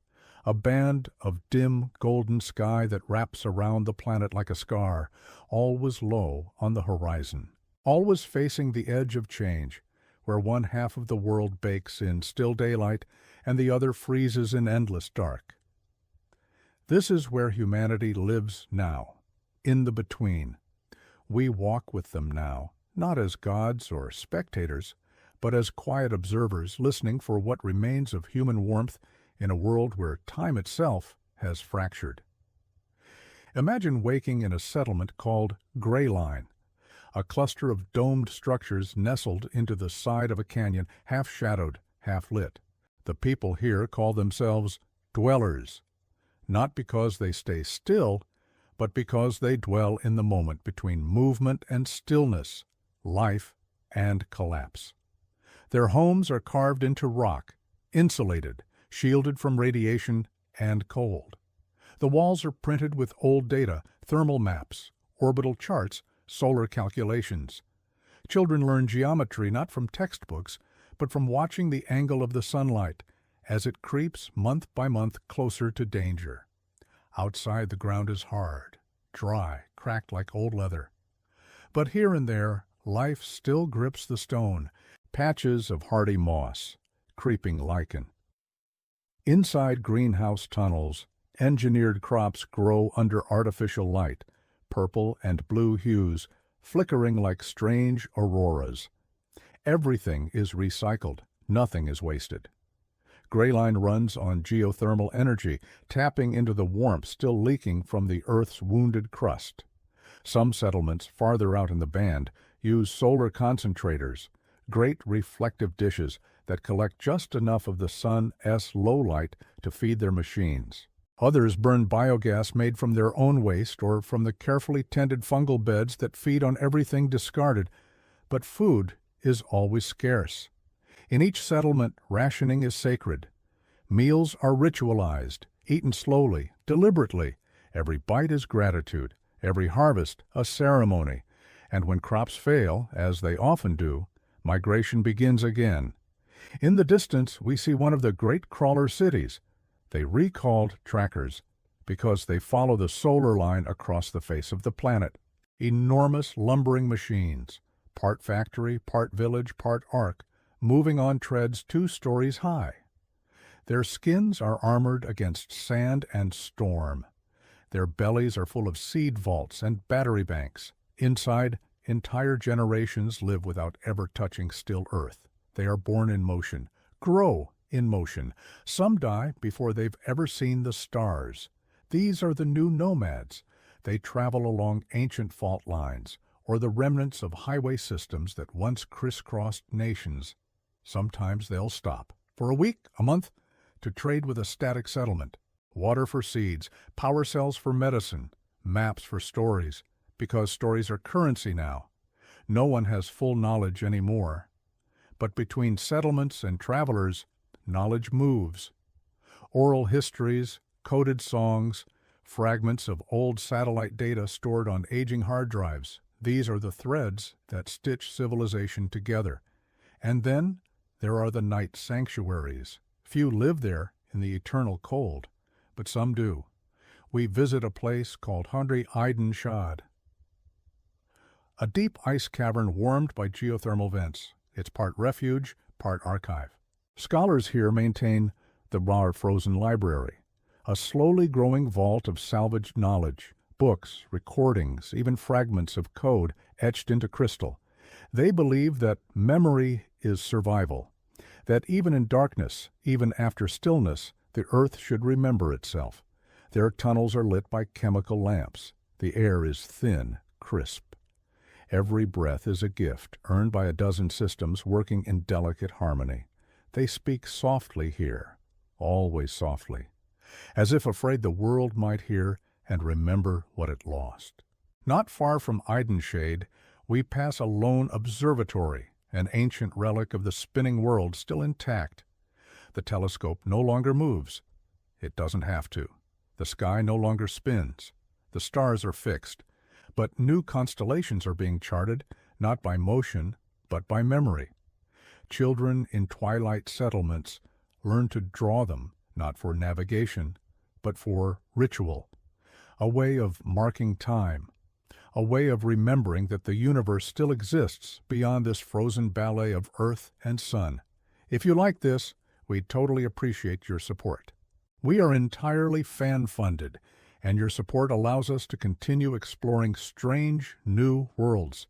S1: A band of dim, golden sky that wraps around the planet like a scar, always low on the horizon, always facing the edge of change, where one half of the world bakes in still daylight and the other freezes in endless dark. This is where humanity lives now, in the between. We walk with them now, not as gods or spectators, but as quiet observers listening for what remains of human warmth in a world where time itself has fractured. Imagine waking in a settlement called Gray Line, a cluster of domed structures nestled into the side of a canyon, half shadowed, half lit. The people here call themselves dwellers, not because they stay still, but because they dwell in the moment between movement and stillness, life and collapse. Their homes are carved into rock, insulated, shielded from radiation and cold. The walls are printed with old data, thermal maps, orbital charts, solar calculations. Children learn geometry not from textbooks, but from watching the angle of the sunlight as it creeps month by month closer to danger. Outside, the ground is hard, dry, cracked like old leather. But here and there, life still grips the stone, patches of hardy moss, creeping lichen. Inside greenhouse tunnels, engineered crops grow under artificial light, purple and blue hues, flickering like strange auroras. Everything is recycled, nothing is wasted. Gray line runs on geothermal energy, tapping into the warmth still leaking from the Earth's wounded crust. Some settlements farther out in the band use solar concentrators, great reflective dishes that collect just enough of the sun's low light to feed their machines. Others burn biogas made from their own waste or from the carefully tended fungal beds that feed on everything discarded. But food is always scarce. In each settlement, rationing is sacred. Meals are ritualized, eaten slowly, deliberately. Every bite is gratitude, every harvest a ceremony. And when crops fail, as they often do, migration begins again. In the distance, we see one of the great crawler cities. They recalled trackers because they follow the solar line across the face of the planet. Enormous lumbering machines, part factory, part village, part ark, moving on treads 2 stories high. Their skins are armored against sand and storm. Their bellies are full of seed vaults and battery banks. Inside, entire generations live without ever touching still earth. They are born in motion, grow in motion. Some die before they've ever seen the stars. These are the new nomads. They travel along ancient fault lines, or the remnants of highway systems that once crisscrossed nations. Sometimes they'll stop, for a week, a month, to trade with a static settlement. Water for seeds, power cells for medicine, maps for stories, because stories are currency now. No one has full knowledge anymore. But between settlements and travelers, knowledge moves. Oral histories, coded songs, fragments of old satellite data stored on aging hard drives. These are the threads that stitch civilization together. And then there are the night sanctuaries. Few live there in the eternal cold, but some do. We visit a place called Hadri Aydin Shad, a deep ice cavern warmed by geothermal vents. It's part refuge, part archive. Scholars here maintain the Rar Frozen Library, a slowly growing vault of salvaged knowledge, books, recordings, even fragments of code etched into crystal. They believe that memory is survival, that even in darkness, even after stillness, the earth should remember itself. Their tunnels are lit by chemical lamps. The air is thin, crisp. Every breath is a gift earned by a dozen systems working in delicate harmony. They speak softly here, always softly, as if afraid the world might hear and remember what it lost. Not far from Aydin Shade, we pass a lone observatory, an ancient relic of the spinning world still intact. The telescope no longer moves. It doesn't have to. The sky no longer spins. The stars are fixed. But new constellations are being charted, not by motion, but by memory. Children in twilight settlements learn to draw them, not for navigation, but for ritual, a way of marking time, a way of remembering that the universe still exists beyond this frozen ballet of earth and sun. If you like this, we'd totally appreciate your support. We are entirely fan-funded, and your support allows us to continue exploring strange, new worlds.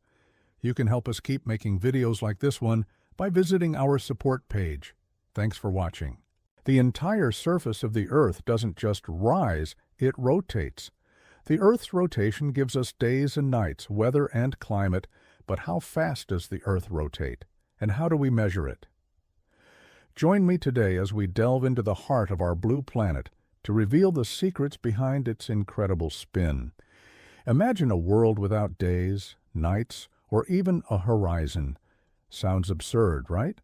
S1: You can help us keep making videos like this one by visiting our support page. Thanks for watching. The entire surface of the Earth doesn't just rise, it rotates. The Earth's rotation gives us days and nights, weather and climate, but how fast does the Earth rotate, and how do we measure it? Join me today as we delve into the heart of our blue planet to reveal the secrets behind its incredible spin. Imagine a world without days, nights, or even a horizon. Sounds absurd, right?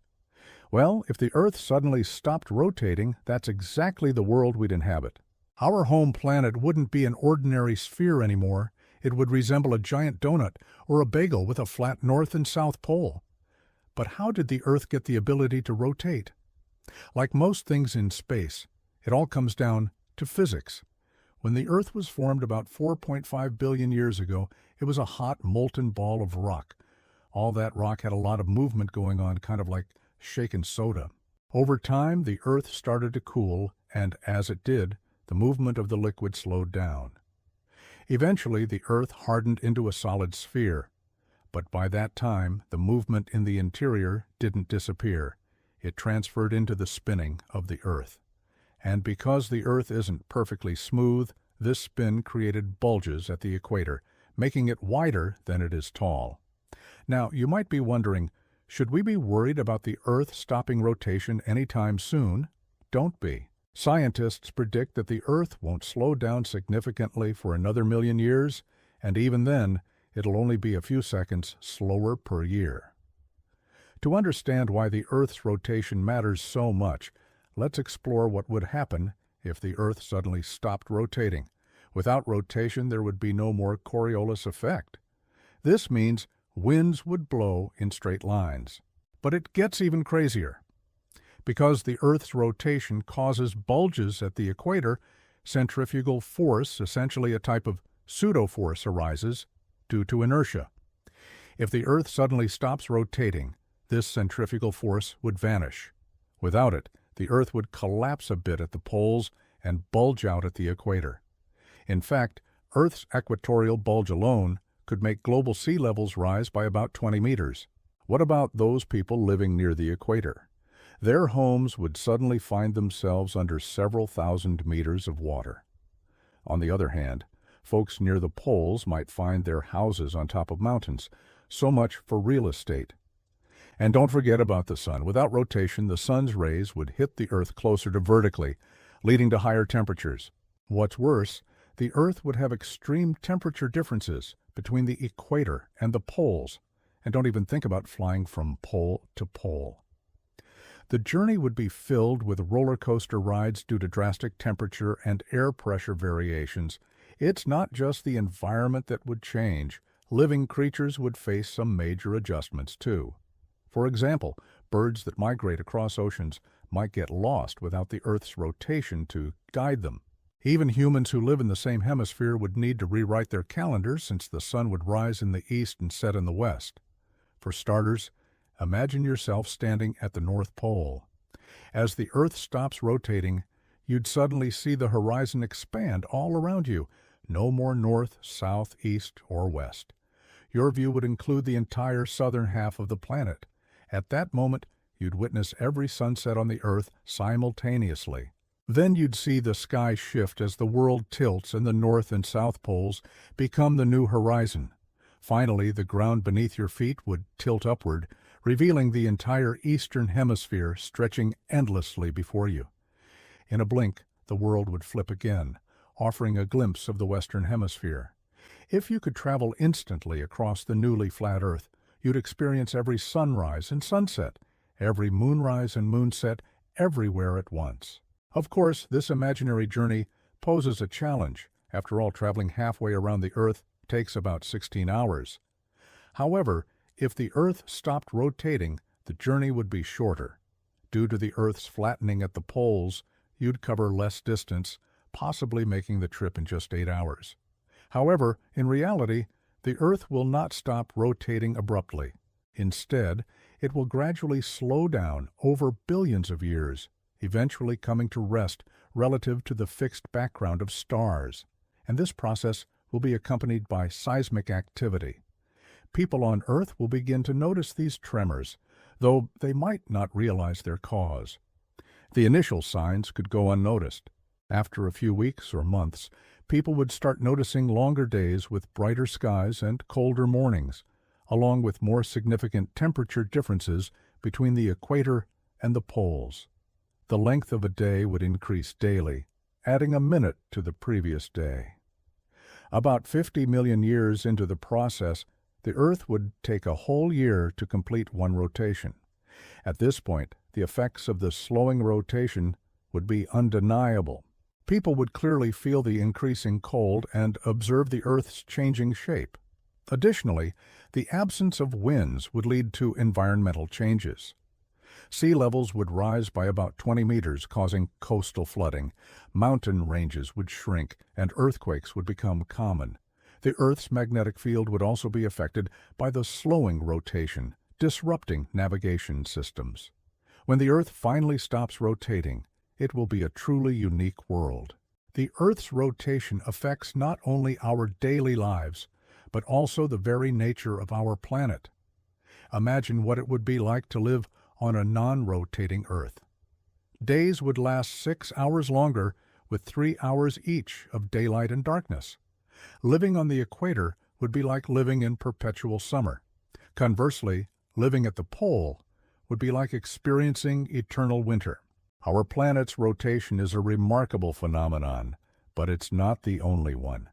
S1: Well, if the Earth suddenly stopped rotating, that's exactly the world we'd inhabit. Our home planet wouldn't be an ordinary sphere anymore. It would resemble a giant donut or a bagel with a flat north and south pole. But how did the Earth get the ability to rotate? Like most things in space, it all comes down to physics. When the Earth was formed about 4.5 billion years ago, it was a hot, molten ball of rock. All that rock had a lot of movement going on, kind of like shaken soda. Over time, the Earth started to cool, and as it did, the movement of the liquid slowed down. Eventually, the Earth hardened into a solid sphere. But by that time, the movement in the interior didn't disappear. it transferred into the spinning of the Earth. And because the Earth isn't perfectly smooth, this spin created bulges at the equator, making it wider than it is tall. Now, you might be wondering, should we be worried about the Earth stopping rotation anytime soon? Don't be. Scientists predict that the Earth won't slow down significantly for another million years, and even then, it'll only be a few seconds slower per year. To understand why the Earth's rotation matters so much, let's explore what would happen if the Earth suddenly stopped rotating. Without rotation, there would be no more Coriolis effect. This means winds would blow in straight lines. But it gets even crazier. Because the Earth's rotation causes bulges at the equator, centrifugal force, essentially a type of pseudo-force, arises due to inertia. If the Earth suddenly stops rotating, this centrifugal force would vanish. Without it, the Earth would collapse a bit at the poles and bulge out at the equator. In fact, Earth's equatorial bulge alone could make global sea levels rise by about 20 meters. What about those people living near the equator? Their homes would suddenly find themselves under several thousand meters of water. On the other hand, folks near the poles might find their houses on top of mountains. So much for real estate. And don't forget about the sun. Without rotation, the sun's rays would hit the Earth closer to vertically, leading to higher temperatures. What's worse, the Earth would have extreme temperature differences between the equator and the poles. And don't even think about flying from pole to pole. The journey would be filled with roller coaster rides due to drastic temperature and air pressure variations. It's not just the environment that would change. Living creatures would face some major adjustments too. For example, birds that migrate across oceans might get lost without the Earth's rotation to guide them. Even humans who live in the same hemisphere would need to rewrite their calendars since the sun would rise in the east and set in the west. For starters, imagine yourself standing at the North Pole. As the Earth stops rotating, you'd suddenly see the horizon expand all around you. No more north, south, east, or west. Your view would include the entire southern half of the planet. At that moment, you'd witness every sunset on the Earth simultaneously. Then you'd see the sky shift as the world tilts and the north and south poles become the new horizon. Finally, the ground beneath your feet would tilt upward, revealing the entire eastern hemisphere stretching endlessly before you. In a blink, the world would flip again, offering a glimpse of the western hemisphere. If you could travel instantly across the newly flat Earth, you'd experience every sunrise and sunset, every moonrise and moonset, everywhere at once. Of course, this imaginary journey poses a challenge. After all, traveling halfway around the Earth takes about 16 hours. However, if the Earth stopped rotating, the journey would be shorter. Due to the Earth's flattening at the poles, you'd cover less distance, possibly making the trip in just 8 hours. However, in reality, the Earth will not stop rotating abruptly. Instead, it will gradually slow down over billions of years, eventually coming to rest relative to the fixed background of stars. And this process will be accompanied by seismic activity. People on Earth will begin to notice these tremors, though they might not realize their cause. The initial signs could go unnoticed. After a few weeks or months, people would start noticing longer days with brighter skies and colder mornings, along with more significant temperature differences between the equator and the poles. The length of a day would increase daily, adding a minute to the previous day. About 50 million years into the process, the Earth would take a whole year to complete one rotation. At this point, the effects of the slowing rotation would be undeniable. People would clearly feel the increasing cold and observe the Earth's changing shape. Additionally, the absence of winds would lead to environmental changes. Sea levels would rise by about 20 meters, causing coastal flooding. Mountain ranges would shrink, and earthquakes would become common. The Earth's magnetic field would also be affected by the slowing rotation, disrupting navigation systems. When the Earth finally stops rotating, it will be a truly unique world. The Earth's rotation affects not only our daily lives, but also the very nature of our planet. Imagine what it would be like to live on a non-rotating Earth. Days would last 6 hours longer, with 3 hours each of daylight and darkness. Living on the equator would be like living in perpetual summer. Conversely, living at the pole would be like experiencing eternal winter. Our planet's rotation is a remarkable phenomenon, but it's not the only one.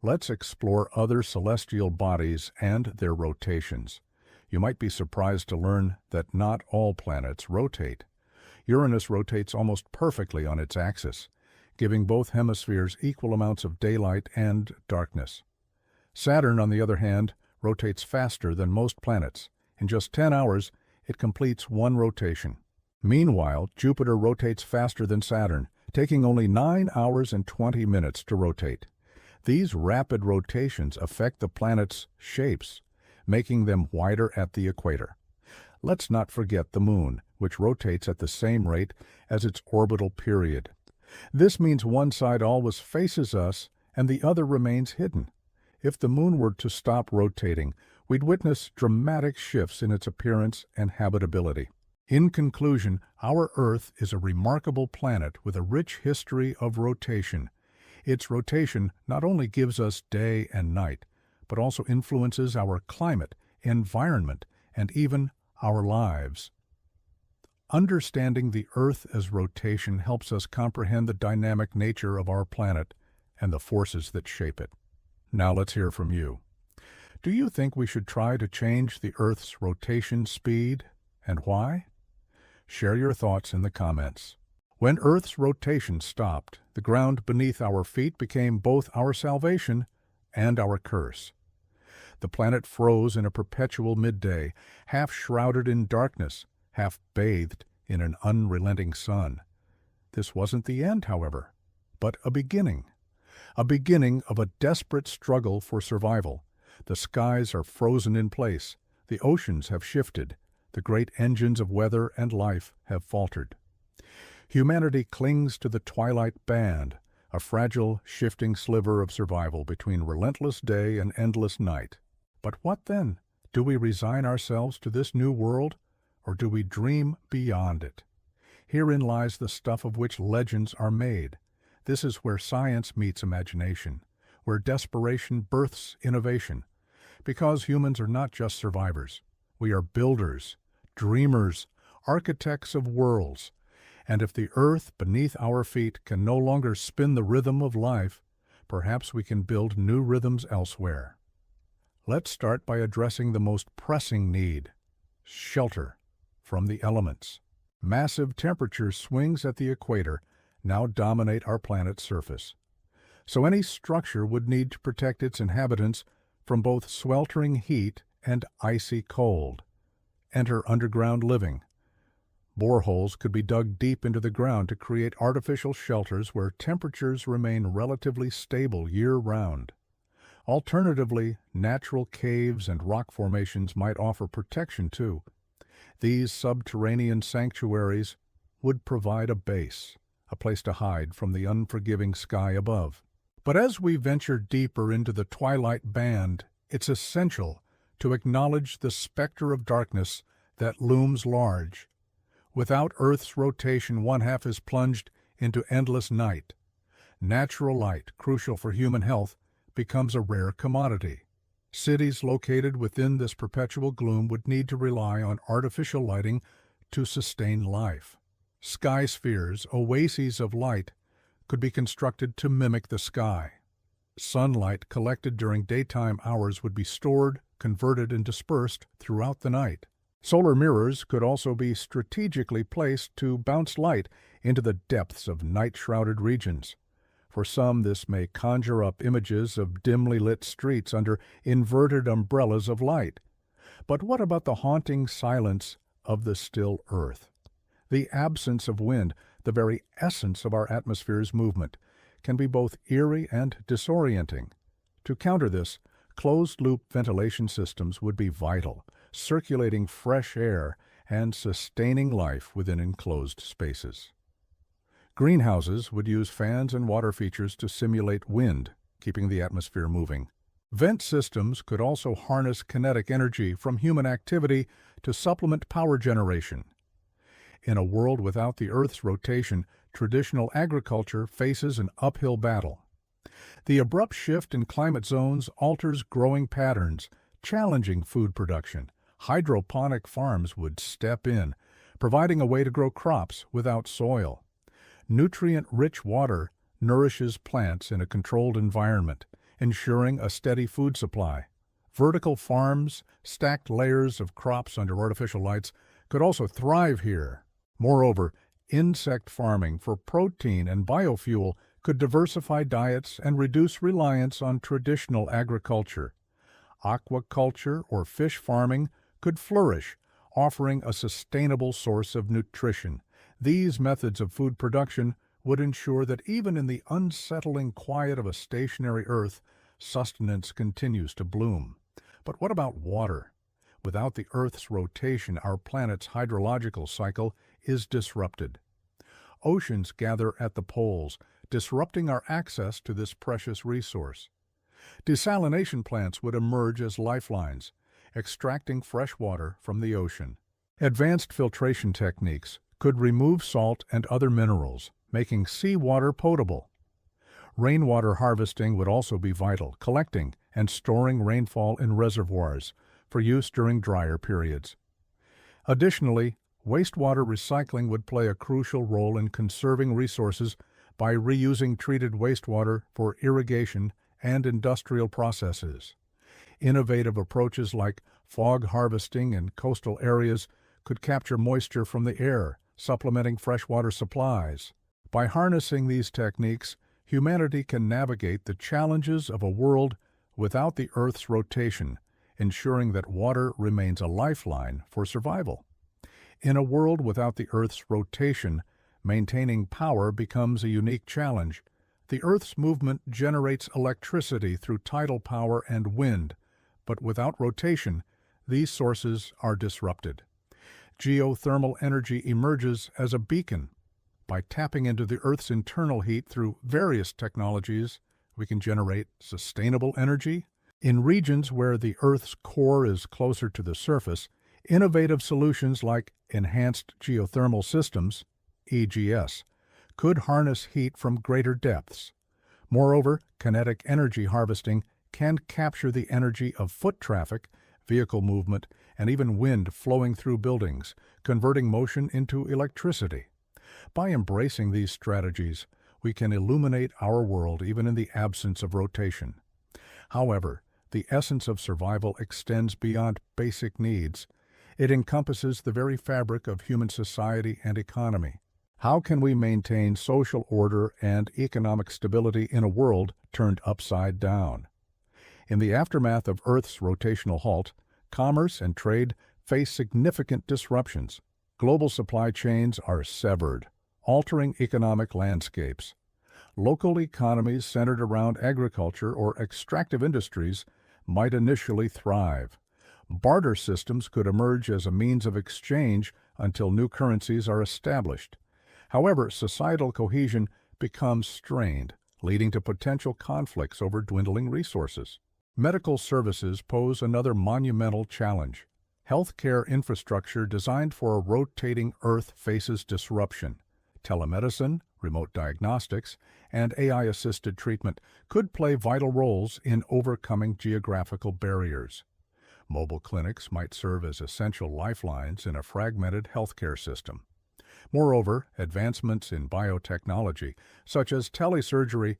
S1: Let's explore other celestial bodies and their rotations. You might be surprised to learn that not all planets rotate. Uranus rotates almost perfectly on its axis, giving both hemispheres equal amounts of daylight and darkness. Saturn, on the other hand, rotates faster than most planets. In just 10 hours, it completes one rotation. Meanwhile, Jupiter rotates faster than Saturn, taking only 9 hours and 20 minutes to rotate. These rapid rotations affect the planet's shapes, making them wider at the equator. Let's not forget the Moon, which rotates at the same rate as its orbital period. This means one side always faces us and the other remains hidden. If the Moon were to stop rotating, we'd witness dramatic shifts in its appearance and habitability. In conclusion, our Earth is a remarkable planet with a rich history of rotation. Its rotation not only gives us day and night, but also influences our climate, environment, and even our lives. Understanding the Earth as rotation helps us comprehend the dynamic nature of our planet and the forces that shape it. Now let's hear from you. Do you think we should try to change the Earth's rotation speed, and why? Share your thoughts in the comments. When Earth's rotation stopped, the ground beneath our feet became both our salvation and our curse. The planet froze in a perpetual midday, half shrouded in darkness, half bathed in an unrelenting sun. This wasn't the end, however, but a beginning of a desperate struggle for survival. The skies are frozen in place, the oceans have shifted, the great engines of weather and life have faltered. Humanity clings to the twilight band, a fragile, shifting sliver of survival between relentless day and endless night. But what then? Do we resign ourselves to this new world, or do we dream beyond it? Herein lies the stuff of which legends are made. This is where science meets imagination, where desperation births innovation. Because humans are not just survivors. We are builders, dreamers, architects of worlds. And if the Earth beneath our feet can no longer spin the rhythm of life, perhaps we can build new rhythms elsewhere. Let's start by addressing the most pressing need: shelter from the elements. Massive temperature swings at the equator now dominate our planet's surface. So any structure would need to protect its inhabitants from both sweltering heat and icy cold. Enter underground living. Boreholes could be dug deep into the ground to create artificial shelters where temperatures remain relatively stable year-round. Alternatively, natural caves and rock formations might offer protection too. These subterranean sanctuaries would provide a base, a place to hide from the unforgiving sky above. But as we venture deeper into the twilight band, it's essential to acknowledge the specter of darkness that looms large. Without Earth's rotation, one half is plunged into endless night. Natural light, crucial for human health, becomes a rare commodity. Cities located within this perpetual gloom would need to rely on artificial lighting to sustain life. Sky spheres, oases of light, could be constructed to mimic the sky. Sunlight collected during daytime hours would be stored, converted, and dispersed throughout the night. Solar mirrors could also be strategically placed to bounce light into the depths of night-shrouded regions. For some, this may conjure up images of dimly lit streets under inverted umbrellas of light. But what about the haunting silence of the still earth? The absence of wind, the very essence of our atmosphere's movement, can be both eerie and disorienting. To counter this, closed-loop ventilation systems would be vital, circulating fresh air and sustaining life within enclosed spaces. Greenhouses would use fans and water features to simulate wind, keeping the atmosphere moving. Vent systems could also harness kinetic energy from human activity to supplement power generation. In a world without the Earth's rotation, traditional agriculture faces an uphill battle. The abrupt shift in climate zones alters growing patterns, challenging food production. Hydroponic farms would step in, providing a way to grow crops without soil. Nutrient-rich water nourishes plants in a controlled environment, ensuring a steady food supply. Vertical farms, stacked layers of crops under artificial lights, could also thrive here. Moreover, insect farming for protein and biofuel could diversify diets and reduce reliance on traditional agriculture. Aquaculture or fish farming could flourish, offering a sustainable source of nutrition. These methods of food production would ensure that even in the unsettling quiet of a stationary Earth, sustenance continues to bloom. But what about water? Without the Earth's rotation, our planet's hydrological cycle is disrupted. Oceans gather at the poles, disrupting our access to this precious resource. Desalination plants would emerge as lifelines, extracting fresh water from the ocean. Advanced filtration techniques could remove salt and other minerals, making seawater potable. Rainwater harvesting would also be vital, collecting and storing rainfall in reservoirs for use during drier periods. Additionally, wastewater recycling would play a crucial role in conserving resources by reusing treated wastewater for irrigation and industrial processes. Innovative approaches like fog harvesting in coastal areas could capture moisture from the air, supplementing freshwater supplies. By harnessing these techniques, humanity can navigate the challenges of a world without the Earth's rotation, ensuring that water remains a lifeline for survival. In a world without the Earth's rotation, maintaining power becomes a unique challenge. The Earth's movement generates electricity through tidal power and wind, but without rotation, these sources are disrupted. Geothermal energy emerges as a beacon. By tapping into the Earth's internal heat through various technologies, we can generate sustainable energy. In regions where the Earth's core is closer to the surface, innovative solutions like enhanced geothermal systems, EGS, could harness heat from greater depths. Moreover, kinetic energy harvesting can capture the energy of foot traffic, vehicle movement, and even wind flowing through buildings, converting motion into electricity. By embracing these strategies, we can illuminate our world even in the absence of rotation. However, the essence of survival extends beyond basic needs. It encompasses the very fabric of human society and economy. How can we maintain social order and economic stability in a world turned upside down? In the aftermath of Earth's rotational halt, commerce and trade face significant disruptions. Global supply chains are severed, altering economic landscapes. Local economies centered around agriculture or extractive industries might initially thrive. Barter systems could emerge as a means of exchange until new currencies are established. However, societal cohesion becomes strained, leading to potential conflicts over dwindling resources. Medical services pose another monumental challenge. Healthcare infrastructure designed for a rotating Earth faces disruption. Telemedicine, remote diagnostics, and AI-assisted treatment could play vital roles in overcoming geographical barriers. Mobile clinics might serve as essential lifelines in a fragmented healthcare system. Moreover, advancements in biotechnology, such as telesurgery,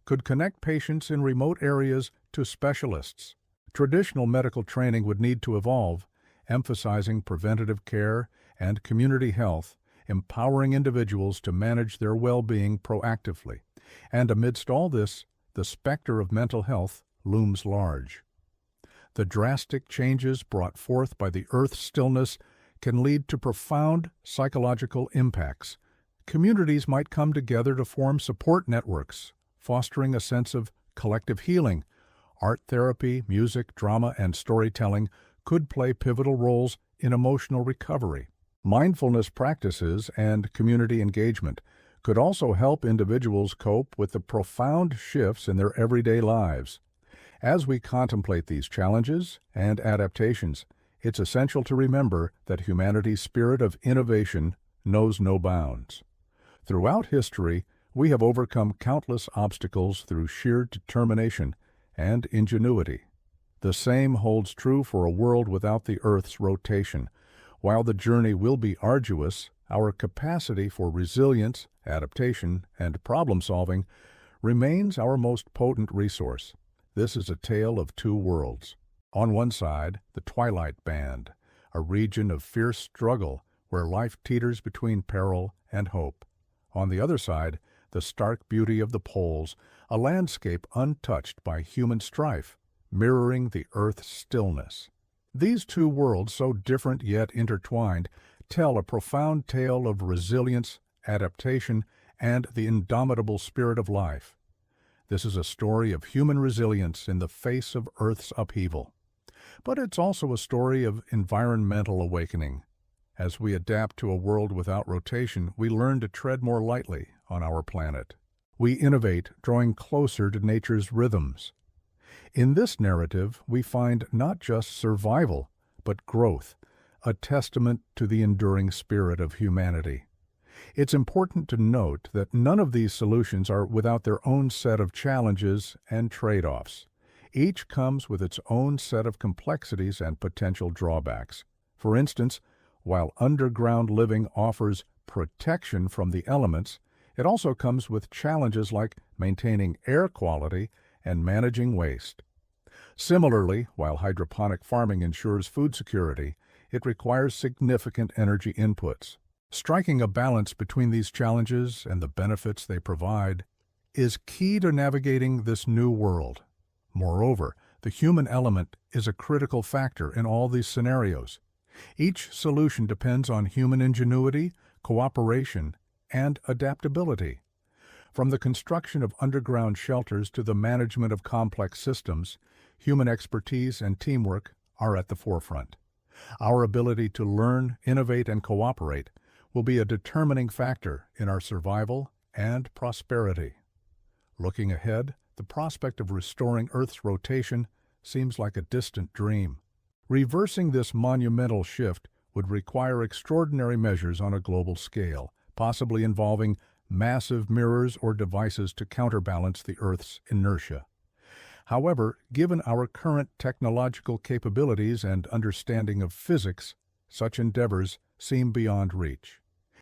S1: could connect patients in remote areas to specialists. Traditional medical training would need to evolve, emphasizing preventative care and community health, empowering individuals to manage their well-being proactively. And amidst all this, the specter of mental health looms large. The drastic changes brought forth by the Earth's stillness can lead to profound psychological impacts. Communities might come together to form support networks, fostering a sense of collective healing. Art therapy, music, drama, and storytelling could play pivotal roles in emotional recovery. Mindfulness practices and community engagement could also help individuals cope with the profound shifts in their everyday lives. As we contemplate these challenges and adaptations, it's essential to remember that humanity's spirit of innovation knows no bounds. Throughout history, we have overcome countless obstacles through sheer determination and ingenuity. The same holds true for a world without the Earth's rotation. While the journey will be arduous, our capacity for resilience, adaptation, and problem-solving remains our most potent resource. This is a tale of two worlds. On one side, the Twilight Band, a region of fierce struggle where life teeters between peril and hope. On the other side, the stark beauty of the poles, a landscape untouched by human strife, mirroring the Earth's stillness. These two worlds, so different yet intertwined, tell a profound tale of resilience, adaptation, and the indomitable spirit of life. This is a story of human resilience in the face of Earth's upheaval. But it's also a story of environmental awakening. As we adapt to a world without rotation, we learn to tread more lightly on our planet. We innovate, drawing closer to nature's rhythms. In this narrative, we find not just survival, but growth, a testament to the enduring spirit of humanity. It's important to note that none of these solutions are without their own set of challenges and trade-offs. Each comes with its own set of complexities and potential drawbacks. For instance, while underground living offers protection from the elements, it also comes with challenges like maintaining air quality and managing waste. Similarly, while hydroponic farming ensures food security, it requires significant energy inputs. Striking a balance between these challenges and the benefits they provide is key to navigating this new world. Moreover, the human element is a critical factor in all these scenarios. Each solution depends on human ingenuity, cooperation, and adaptability. From the construction of underground shelters to the management of complex systems, human expertise and teamwork are at the forefront. Our ability to learn, innovate, and cooperate will be a determining factor in our survival and prosperity. Looking ahead, the prospect of restoring Earth's rotation seems like a distant dream. Reversing this monumental shift would require extraordinary measures on a global scale, possibly involving massive mirrors or devices to counterbalance the Earth's inertia. However, given our current technological capabilities and understanding of physics, such endeavors seem beyond reach.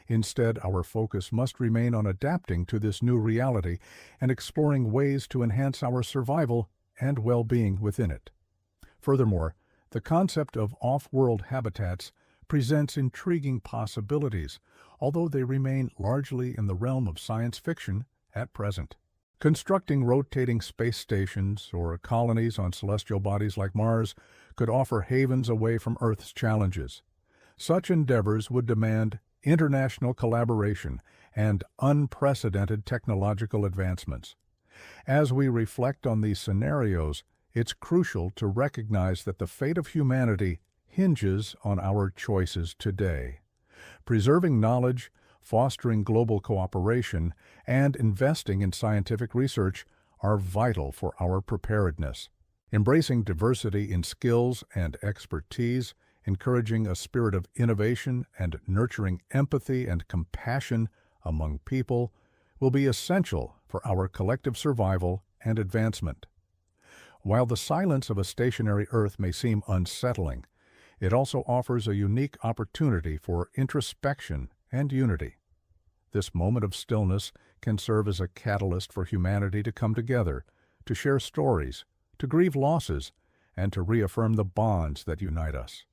S1: Instead, our focus must remain on adapting to this new reality and exploring ways to enhance our survival and well-being within it. Furthermore, the concept of off-world habitats presents intriguing possibilities, although they remain largely in the realm of science fiction at present. Constructing rotating space stations or colonies on celestial bodies like Mars could offer havens away from Earth's challenges. Such endeavors would demand international collaboration and unprecedented technological advancements. As we reflect on these scenarios, it's crucial to recognize that the fate of humanity hinges on our choices today. Preserving knowledge, fostering global cooperation, and investing in scientific research are vital for our preparedness. Embracing diversity in skills and expertise, encouraging a spirit of innovation, and nurturing empathy and compassion among people will be essential for our collective survival and advancement. While the silence of a stationary Earth may seem unsettling, it also offers a unique opportunity for introspection and unity. This moment of stillness can serve as a catalyst for humanity to come together, to share stories, to grieve losses, and to reaffirm the bonds that unite us.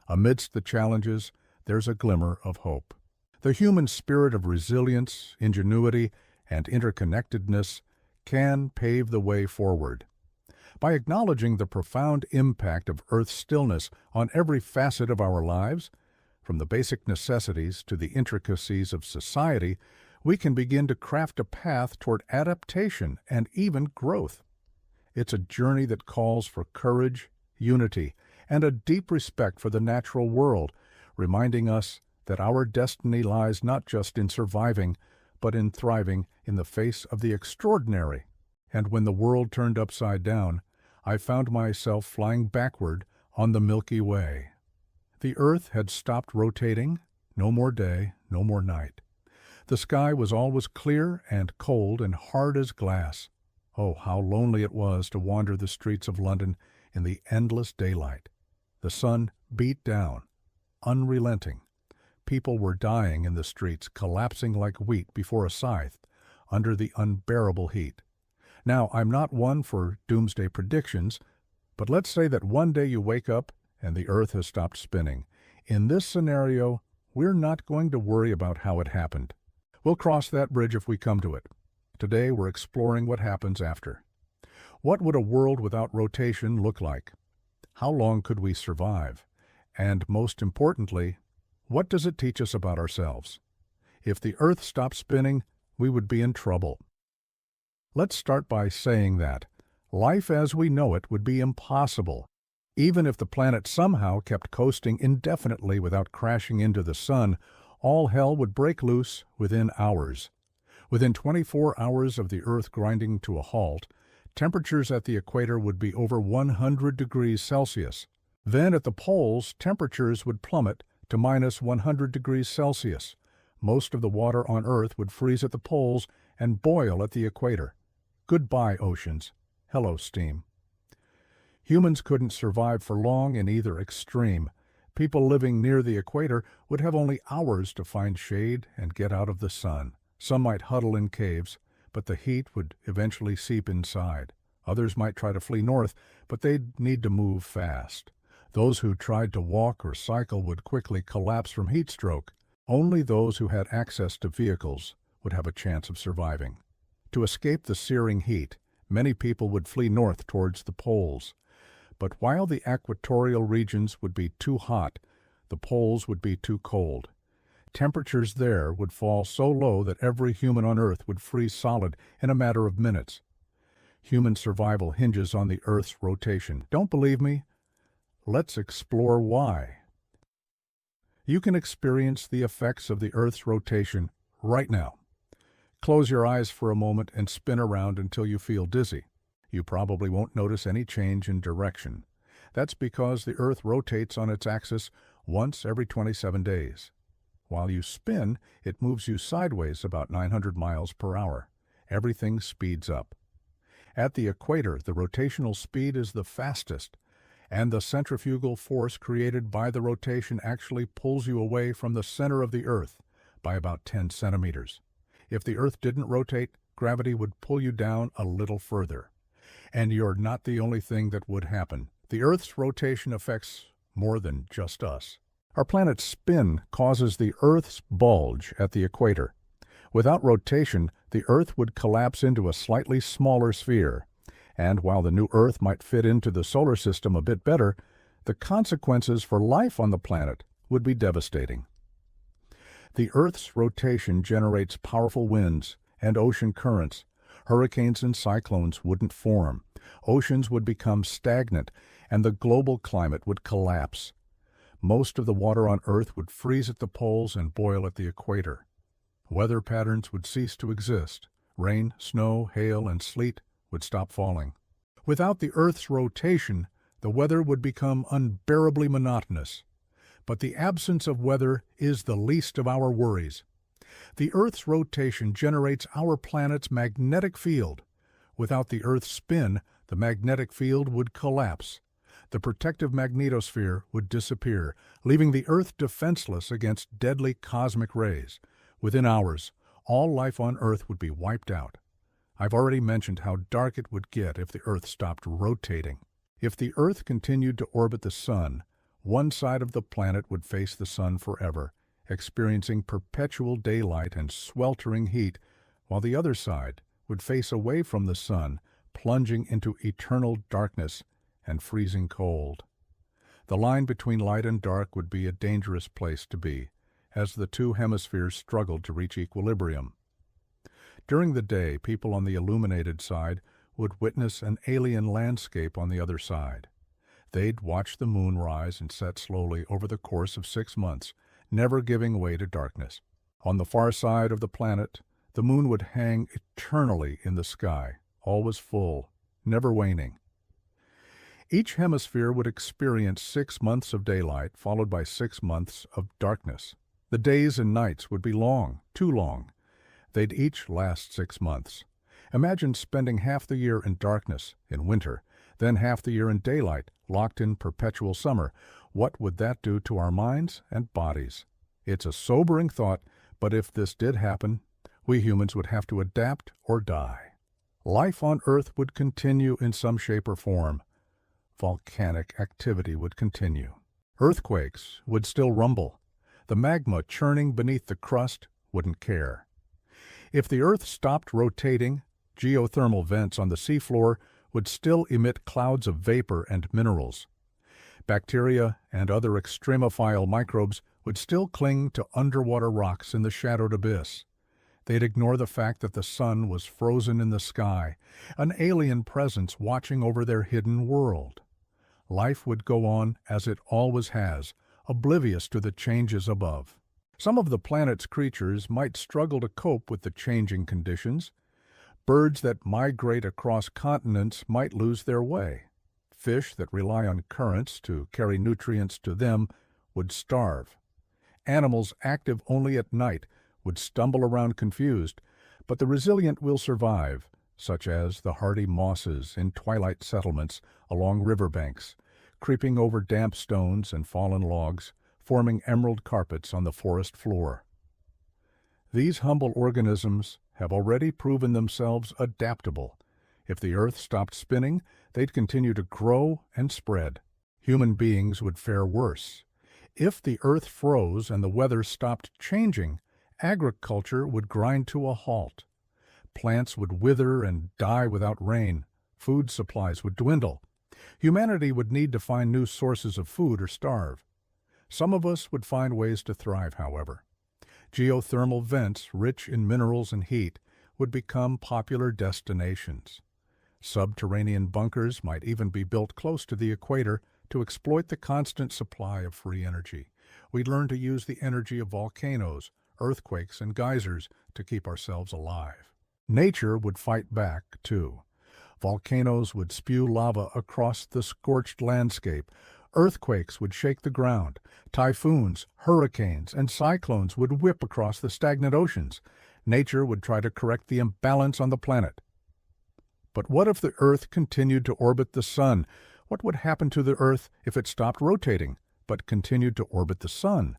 S1: Amidst the challenges, there's a glimmer of hope. The human spirit of resilience, ingenuity, and interconnectedness can pave the way forward. By acknowledging the profound impact of Earth's stillness on every facet of our lives, from the basic necessities to the intricacies of society, we can begin to craft a path toward adaptation and even growth. It's a journey that calls for courage, unity, and a deep respect for the natural world, reminding us that our destiny lies not just in surviving, but in thriving in the face of the extraordinary. And when the world turned upside down, I found myself flying backward on the Milky Way. The Earth had stopped rotating, No more day, no more night. The sky was always clear and cold and hard as glass. Oh, how lonely it was to wander the streets of London in the endless daylight. The sun beat down, unrelenting. People were dying in the streets, collapsing like wheat before a scythe, under the unbearable heat. Now, I'm not one for doomsday predictions, but let's say that one day you wake up and the Earth has stopped spinning. In this scenario, we're not going to worry about how it happened. We'll cross that bridge if we come to it. Today, we're exploring what happens after. What would a world without rotation look like? How long could we survive? And most importantly, what does it teach us about ourselves? If the Earth stopped spinning, we would be in trouble. Let's start by saying that life as we know it would be impossible, even if the planet somehow kept coasting indefinitely without crashing into the sun. All hell would break loose within hours. Within 24 hours of the Earth grinding to a halt, temperatures at the equator would be over 100 degrees Celsius. Then at the poles, temperatures would plummet to minus 100 degrees Celsius. Most of the water on Earth would freeze at the poles and boil at the equator. Goodbye, oceans. Hello, steam. Humans couldn't survive for long in either extreme. People living near the equator would have only hours to find shade and get out of the sun. Some might huddle in caves, but the heat would eventually seep inside. Others might try to flee north, but they'd need to move fast. Those who tried to walk or cycle would quickly collapse from heat stroke. Only those who had access to vehicles would have a chance of surviving. To escape the searing heat, many people would flee north towards the poles. But while the equatorial regions would be too hot, the poles would be too cold. Temperatures there would fall so low that every human on Earth would freeze solid in a matter of minutes. Human survival hinges on the Earth's rotation. Don't believe me? Let's explore why. You can experience the effects of the Earth's rotation right now. Close your eyes for a moment and spin around until you feel dizzy. You probably won't notice any change in direction. That's because the Earth rotates on its axis once every 27 days. While you spin, it moves you sideways about 900 miles per hour. Everything speeds up. At the equator, the rotational speed is the fastest, and the centrifugal force created by the rotation actually pulls you away from the center of the Earth by about 10 centimeters. If the Earth didn't rotate, gravity would pull you down a little further. And you're not the only thing that would happen. The Earth's rotation affects more than just us. Our planet's spin causes the Earth's bulge at the equator. Without rotation, the Earth would collapse into a slightly smaller sphere. And while the new Earth might fit into the solar system a bit better, the consequences for life on the planet would be devastating. The Earth's rotation generates powerful winds and ocean currents. Hurricanes and cyclones wouldn't form. Oceans would become stagnant, and the global climate would collapse. Most of the water on Earth would freeze at the poles and boil at the equator. Weather patterns would cease to exist. Rain, snow, hail, and sleet would stop falling. Without the Earth's rotation, the weather would become unbearably monotonous. But the absence of weather is the least of our worries. The Earth's rotation generates our planet's magnetic field. Without the Earth's spin, the magnetic field would collapse. The protective magnetosphere would disappear, leaving the Earth defenseless against deadly cosmic rays. Within hours, all life on Earth would be wiped out. I've already mentioned how dark it would get if the Earth stopped rotating. If the Earth continued to orbit the Sun, one side of the planet would face the Sun forever, experiencing perpetual daylight and sweltering heat, while the other side would face away from the Sun, plunging into eternal darkness and freezing cold. The line between light and dark would be a dangerous place to be, as the two hemispheres struggled to reach equilibrium. During the day, people on the illuminated side would witness an alien landscape on the other side. They'd watch the moon rise and set slowly over the course of 6 months, never giving way to darkness. On the far side of the planet, the moon would hang eternally in the sky, always full, never waning. Each hemisphere would experience 6 months of daylight, followed by 6 months of darkness. The days and nights would be long, too long. They'd each last 6 months. Imagine spending half the year in darkness, in winter, then half the year in daylight, locked in perpetual summer. What would that do to our minds and bodies? It's a sobering thought, but if this did happen, we humans would have to adapt or die. Life on Earth would continue in some shape or form. Volcanic activity would continue. Earthquakes would still rumble. The magma churning beneath the crust wouldn't care. If the Earth stopped rotating, geothermal vents on the seafloor would still emit clouds of vapor and minerals. Bacteria and other extremophile microbes would still cling to underwater rocks in the shadowed abyss. They'd ignore the fact that the sun was frozen in the sky, an alien presence watching over their hidden world. Life would go on as it always has, oblivious to the changes above. Some of the planet's creatures might struggle to cope with the changing conditions. Birds that migrate across continents might lose their way. Fish that rely on currents to carry nutrients to them would starve. Animals active only at night would stumble around confused, but the resilient will survive, such as the hardy mosses in twilight settlements along riverbanks, creeping over damp stones and fallen logs, forming emerald carpets on the forest floor. These humble organisms have already proven themselves adaptable. If the Earth stopped spinning, they'd continue to grow and spread. Human beings would fare worse. If the Earth froze and the weather stopped changing, agriculture would grind to a halt. Plants would wither and die without rain. Food supplies would dwindle. Humanity would need to find new sources of food or starve. Some of us would find ways to thrive, however. Geothermal vents, rich in minerals and heat, would become popular destinations. Subterranean bunkers might even be built close to the equator to exploit the constant supply of free energy. We'd learn to use the energy of volcanoes, earthquakes, and geysers to keep ourselves alive. Nature would fight back, too. Volcanoes would spew lava across the scorched landscape. Earthquakes would shake the ground. Typhoons, hurricanes, and cyclones would whip across the stagnant oceans. Nature would try to correct the imbalance on the planet. But what if the Earth continued to orbit the Sun? What would happen to the Earth if it stopped rotating, but continued to orbit the Sun?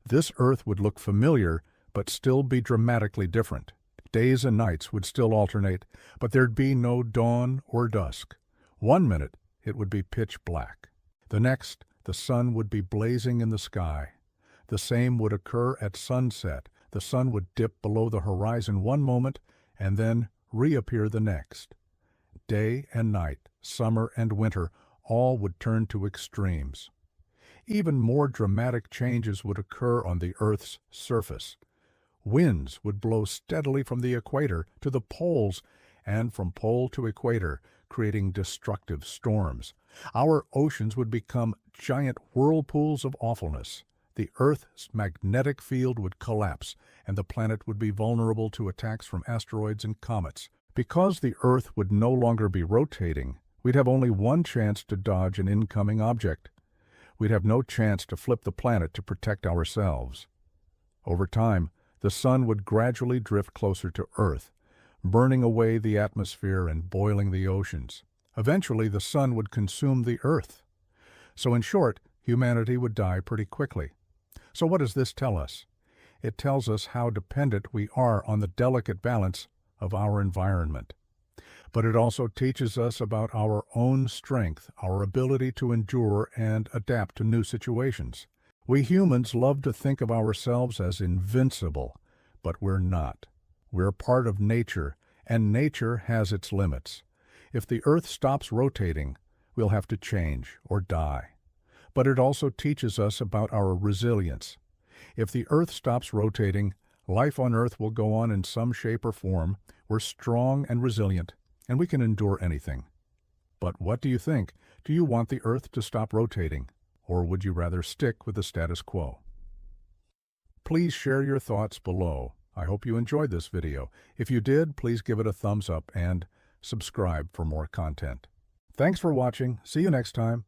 S1: This Earth would look familiar, but still be dramatically different. Days and nights would still alternate, but there'd be no dawn or dusk. 1 minute, it would be pitch black. The next, the sun would be blazing in the sky. The same would occur at sunset. The sun would dip below the horizon 1 moment and then reappear the next. Day and night, summer and winter, all would turn to extremes. Even more dramatic changes would occur on the Earth's surface. Winds would blow steadily from the equator to the poles and from pole to equator, creating destructive storms. Our oceans would become giant whirlpools of awfulness. The Earth's magnetic field would collapse, and the planet would be vulnerable to attacks from asteroids and comets. Because the Earth would no longer be rotating, we'd have only one chance to dodge an incoming object. We'd have no chance to flip the planet to protect ourselves. Over time, the sun would gradually drift closer to Earth, burning away the atmosphere and boiling the oceans. Eventually, the sun would consume the Earth. So in short, humanity would die pretty quickly. So what does this tell us? It tells us how dependent we are on the delicate balance of our environment. But it also teaches us about our own strength, our ability to endure and adapt to new situations. We humans love to think of ourselves as invincible, but we're not. We're part of nature, and nature has its limits. If the Earth stops rotating, we'll have to change or die. But it also teaches us about our resilience. If the Earth stops rotating, life on Earth will go on in some shape or form. We're strong and resilient, and we can endure anything. But what do you think? Do you want the Earth to stop rotating? Or would you rather stick with the status quo? Please share your thoughts below. I hope you enjoyed this video. If you did, please give it a thumbs up and subscribe for more content. Thanks for watching. See you next time.